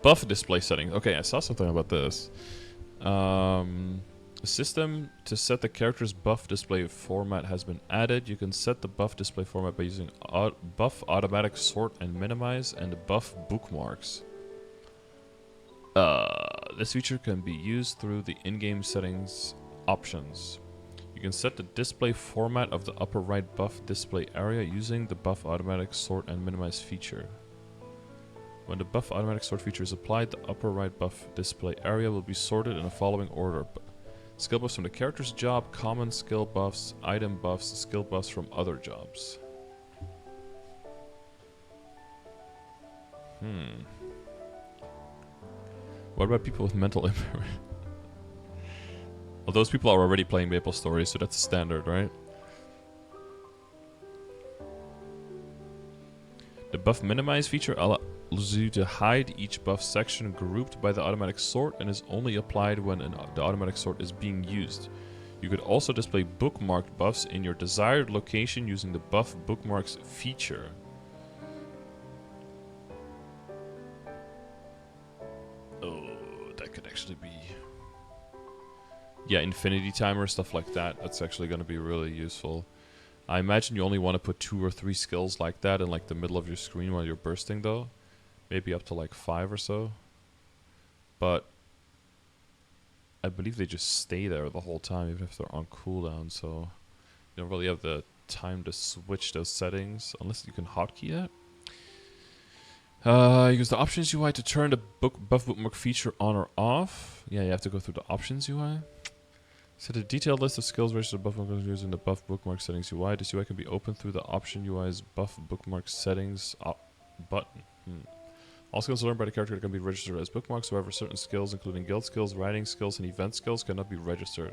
Buff display settings. Okay, I saw something about this. System to set the character's buff display format has been added. You can set the buff display format by using buff automatic sort and minimize and buff bookmarks. This feature can be used through the in-game settings options. You can set the display format of the upper right buff display area using the buff automatic sort and minimize feature. When the buff automatic sort feature is applied, the upper right buff display area will be sorted in the following order. Skill buffs from the character's job, common skill buffs, item buffs, skill buffs from other jobs. What about people with mental impairment? Well, those people are already playing MapleStory, so that's standard, right? The buff minimize feature allows you to hide each buff section grouped by the automatic sort and is only applied when the automatic sort is being used. You could also display bookmarked buffs in your desired location using the buff bookmarks feature. Oh, that could actually be... Yeah, infinity timer, stuff like that. That's actually going to be really useful. I imagine you only want to put 2 or 3 skills like that in like the middle of your screen while you're bursting though. Maybe up to like 5 or so. But I believe they just stay there the whole time even if they're on cooldown, so you don't really have the time to switch those settings unless you can hotkey it. Use the options UI to turn the buff bookmark feature on or off. Yeah, you have to go through the options UI. Set a detailed list of skills registered buff bookmarks using the buff bookmark settings UI. This UI can be opened through the option UI's buff bookmark settings button. All skills learned by the character can be registered as bookmarks. However, certain skills, including guild skills, writing skills, and event skills, cannot be registered.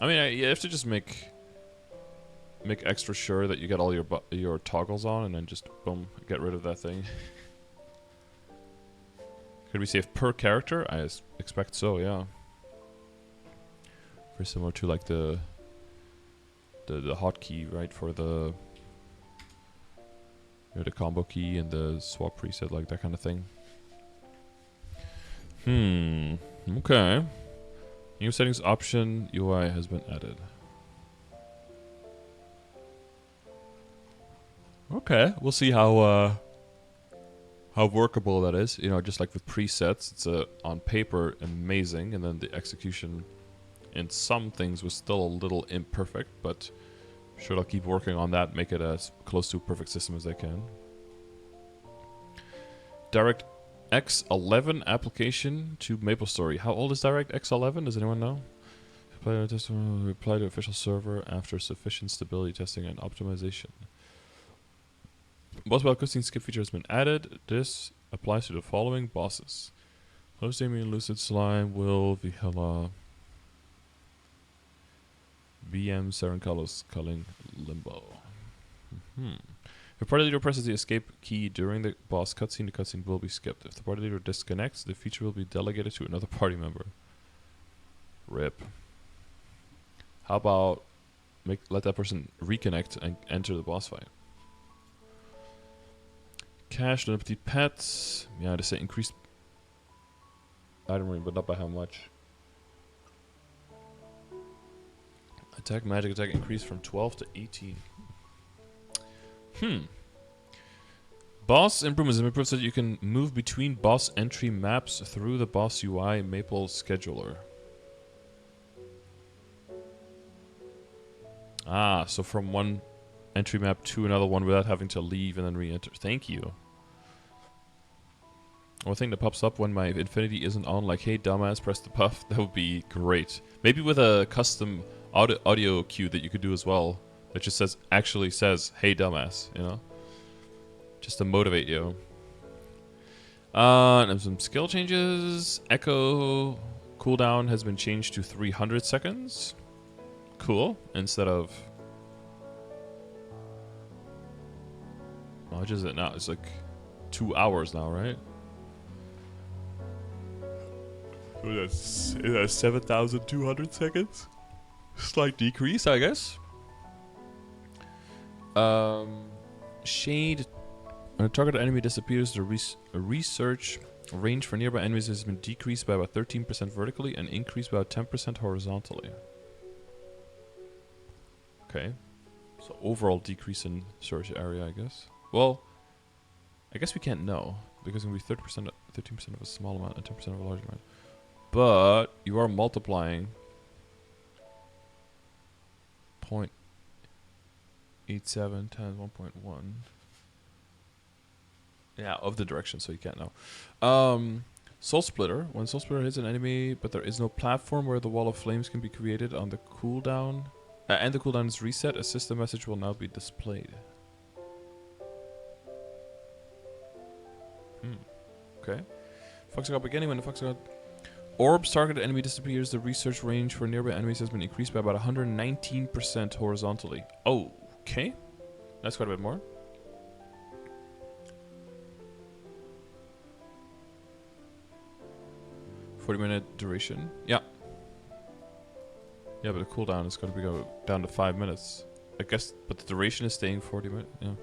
I mean, you have to just make extra sure that you get all your toggles on, and then just boom, get rid of that thing. Could we save per character? I expect so, yeah. Very similar to like the hotkey, right, for the the combo key and the swap preset, like that kind of thing. Okay. New settings option UI has been added. Okay, we'll see how workable that is. You know, just like with presets, it's on paper amazing, and then the execution in some things was still a little imperfect, but I'm sure they'll keep working on that, make it as close to a perfect system as they can. DirectX 11 application to MapleStory. How old is DirectX 11? Does anyone know? Reply to official server after sufficient stability testing and optimization. Boss battle cutscene skip feature has been added. This applies to the following bosses: Host Amy, Lucid Slime, Will, Vihela, VM, Saren Carlos, Culling, Limbo. If party leader presses the escape key during the boss cutscene, the cutscene will be skipped. If the party leader disconnects, the feature will be delegated to another party member. RIP. How about let that person reconnect and enter the boss fight? Cash, empty pets. Yeah, they say increased item range, but not by how much. Attack, magic attack increased from 12 to 18. Boss improvements. It improves so that you can move between boss entry maps through the boss UI Maple scheduler. Ah, so from one entry map to another one without having to leave and then re-enter. Thank you. One thing that pops up when my Infinity isn't on, like, hey dumbass, press the buff. That would be great. Maybe with a custom audio cue that you could do as well. That just actually says, hey dumbass, you know? Just to motivate you. And some skill changes. Echo cooldown has been changed to 300 seconds. Cool. Instead of... how much is it now? It's like 2 hours now, right? That's 7,200 seconds. Slight decrease, I guess. Shade. When a target enemy disappears, the research range for nearby enemies has been decreased by about 13% vertically and increased by about 10% horizontally. Okay. So overall decrease in search area, I guess. Well, I guess we can't know, because it can be 13% of a small amount and 10% of a large amount. But you are multiplying 0.87 times 1.1. Yeah, of the direction, so you can't know. Soul Splitter. When Soul Splitter hits an enemy, but there is no platform where the wall of flames can be created on the cooldown, and the cooldown is reset, a system message will now be displayed. Okay. Foxtrot beginning. When the Foxtrot orbs targeted enemy disappears, the research range for nearby enemies has been increased by about 119% horizontally. Okay. That's quite a bit more. "40-minute duration." Yeah. Yeah, but the cooldown is going to go down to 5 minutes. I guess, but the duration is staying 40 minutes. Yeah.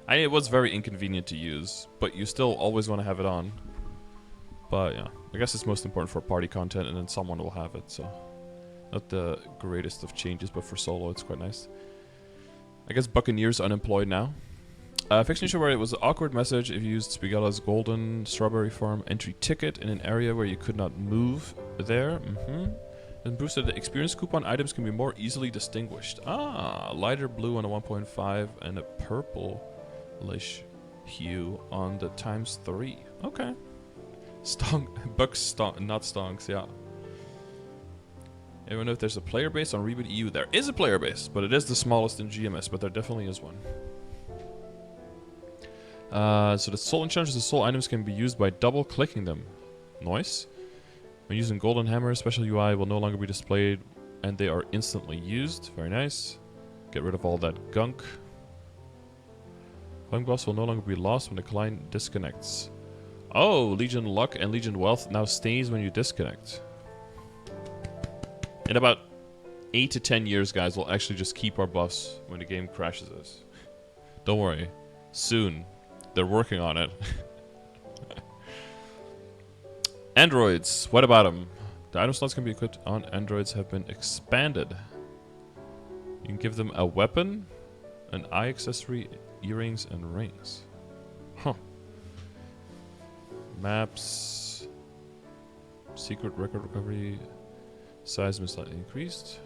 It was very inconvenient to use, but you still always want to have it on. But yeah, I guess it's most important for party content, and then someone will have it, so... not the greatest of changes, but for solo it's quite nice. I guess Buccaneer's unemployed now. Fixing issue where it was an awkward message if you used Spigella's golden strawberry farm entry ticket in an area where you could not move there. And Bruce said the experience coupon items can be more easily distinguished. Ah, lighter blue on a 1.5 and a purple-ish hue on the ×3. Okay. Not stonks, yeah. Anyone know if there's a player base on Reboot EU? There is a player base, but it is the smallest in GMS, but there definitely is one. So the soul enchantress and soul items can be used by double-clicking them. Nice. When using golden hammer, special UI will no longer be displayed and they are instantly used. Very nice. Get rid of all that gunk. Flying boss will no longer be lost when the client disconnects. Oh, Legion Luck and Legion Wealth now stays when you disconnect. In about 8 to 10 years, guys, we'll actually just keep our buffs when the game crashes us. Don't worry. Soon. They're working on it. Androids. What about them? The item slots can be equipped on androids have been expanded. You can give them a weapon, an eye accessory, earrings, and rings. Huh. Maps. Secret record recovery. Size been slightly increased.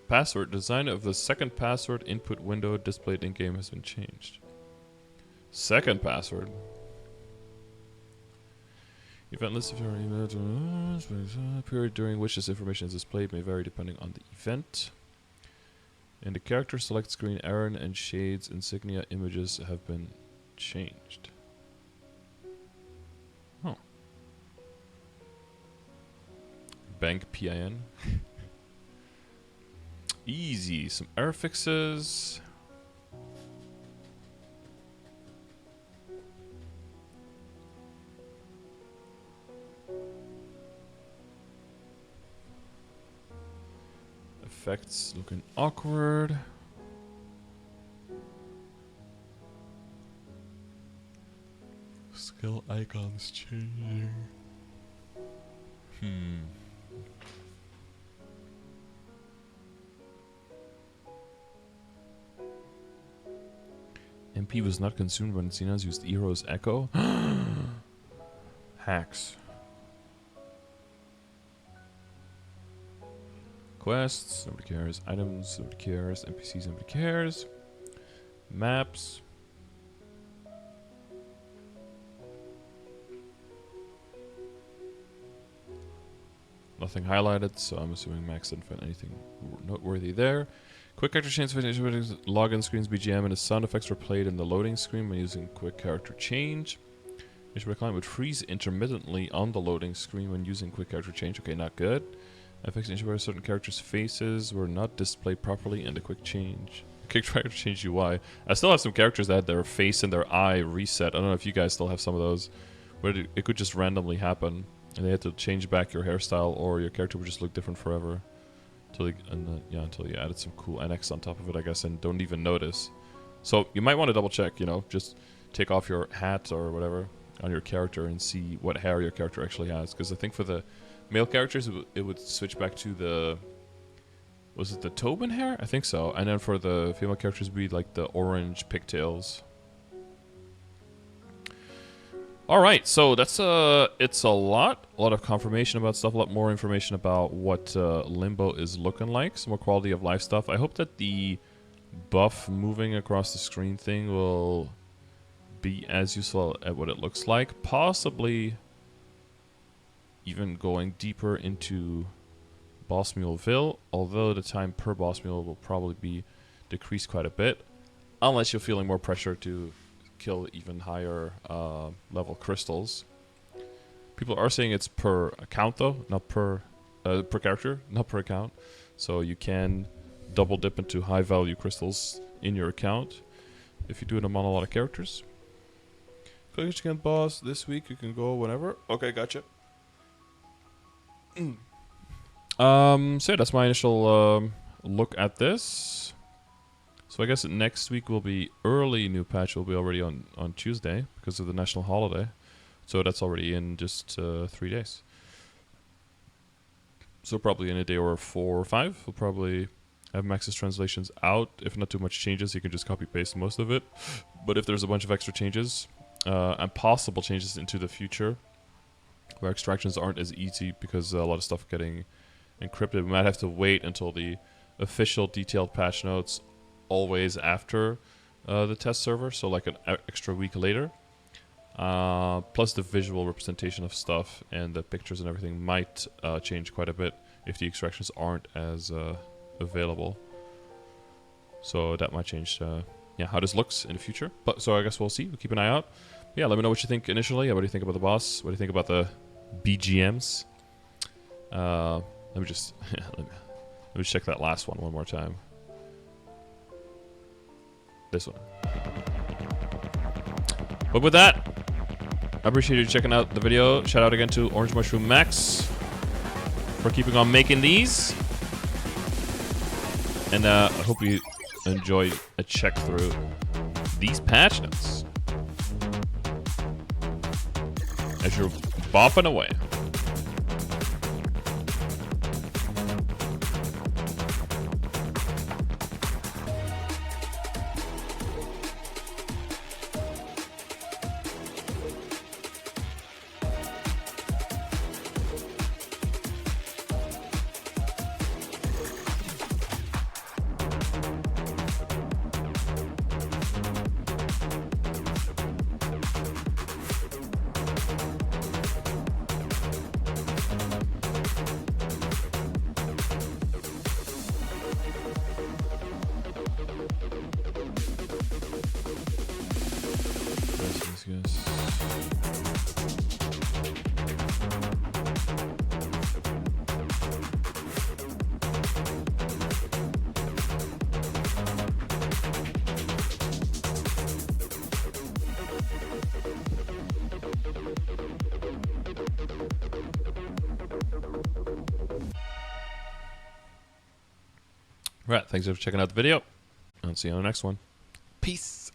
Password. Design of the second password input window displayed in-game has been changed. Second password. Event list of your email period during which this information is displayed may vary depending on the event. In the character select screen, Aaron and Shade's insignia images have been changed. Oh. Bank PIN. Easy. Some error fixes. Effects looking awkward. Skill icons changing. MP was not consumed when Xenos used Eero's Echo. Hacks. Quests, nobody cares. Items, nobody cares. NPCs, nobody cares. Maps. Nothing highlighted, so I'm assuming Max didn't find anything noteworthy there. Quick character change login screens, BGM, and the sound effects were played in the loading screen when using quick character change. The client would freeze intermittently on the loading screen when using quick character change. Okay, not good. Effects issue where certain characters' faces were not displayed properly in the quick character change UI. I still have some characters that had their face and their eye reset. I don't know if you guys still have some of those, where it could just randomly happen, and they had to change back your hairstyle, or your character would just look different forever. Until you added some cool NX on top of it, I guess, and don't even notice. So you might want to double check, you know, just take off your hat or whatever on your character and see what hair your character actually has. Because I think for the male characters, it would switch back to the... Was it the Tobin hair? I think so. And then for the female characters, it would be like the orange pigtails. Alright, so that's it's a lot of confirmation about stuff, a lot more information about what Limbo is looking like, some more quality of life stuff. I hope that the buff moving across the screen thing will be as useful at what it looks like, possibly even going deeper into Boss Muleville, although the time per Boss Mule will probably be decreased quite a bit, unless you're feeling more pressure to kill even higher level crystals. People are saying it's per account though, not per character, not per account. So you can double dip into high value crystals in your account if you do them on a lot of characters. Click again, boss. This week you can go whenever. Okay, gotcha. So yeah, that's my initial look at this. So I guess next week will be early new patch will be already on Tuesday because of the national holiday. So that's already in just 3 days. So probably in a day or 4 or 5, we'll probably have Max's translations out. If not too much changes, you can just copy paste most of it. But if there's a bunch of extra changes and possible changes into the future, where extractions aren't as easy because a lot of stuff getting encrypted, we might have to wait until the official detailed patch notes, always after the test server, so like an extra week later. Plus the visual representation of stuff and the pictures and everything might change quite a bit if the extractions aren't as available. So that might change yeah, how this looks in the future. But so I guess we'll see. We'll keep an ide out. Yeah, let me know what you think initially. What do you think about the boss? What do you think about the BGMs? Let me just let me check that last one more time. This one. But with that, I appreciate you checking out the video. Shout out again to Orangemushroom Max for keeping on making these. And I hope you enjoy a check through these patch notes as you're bopping away. Right, thanks for checking out the video. I'll see you on the next one. Peace.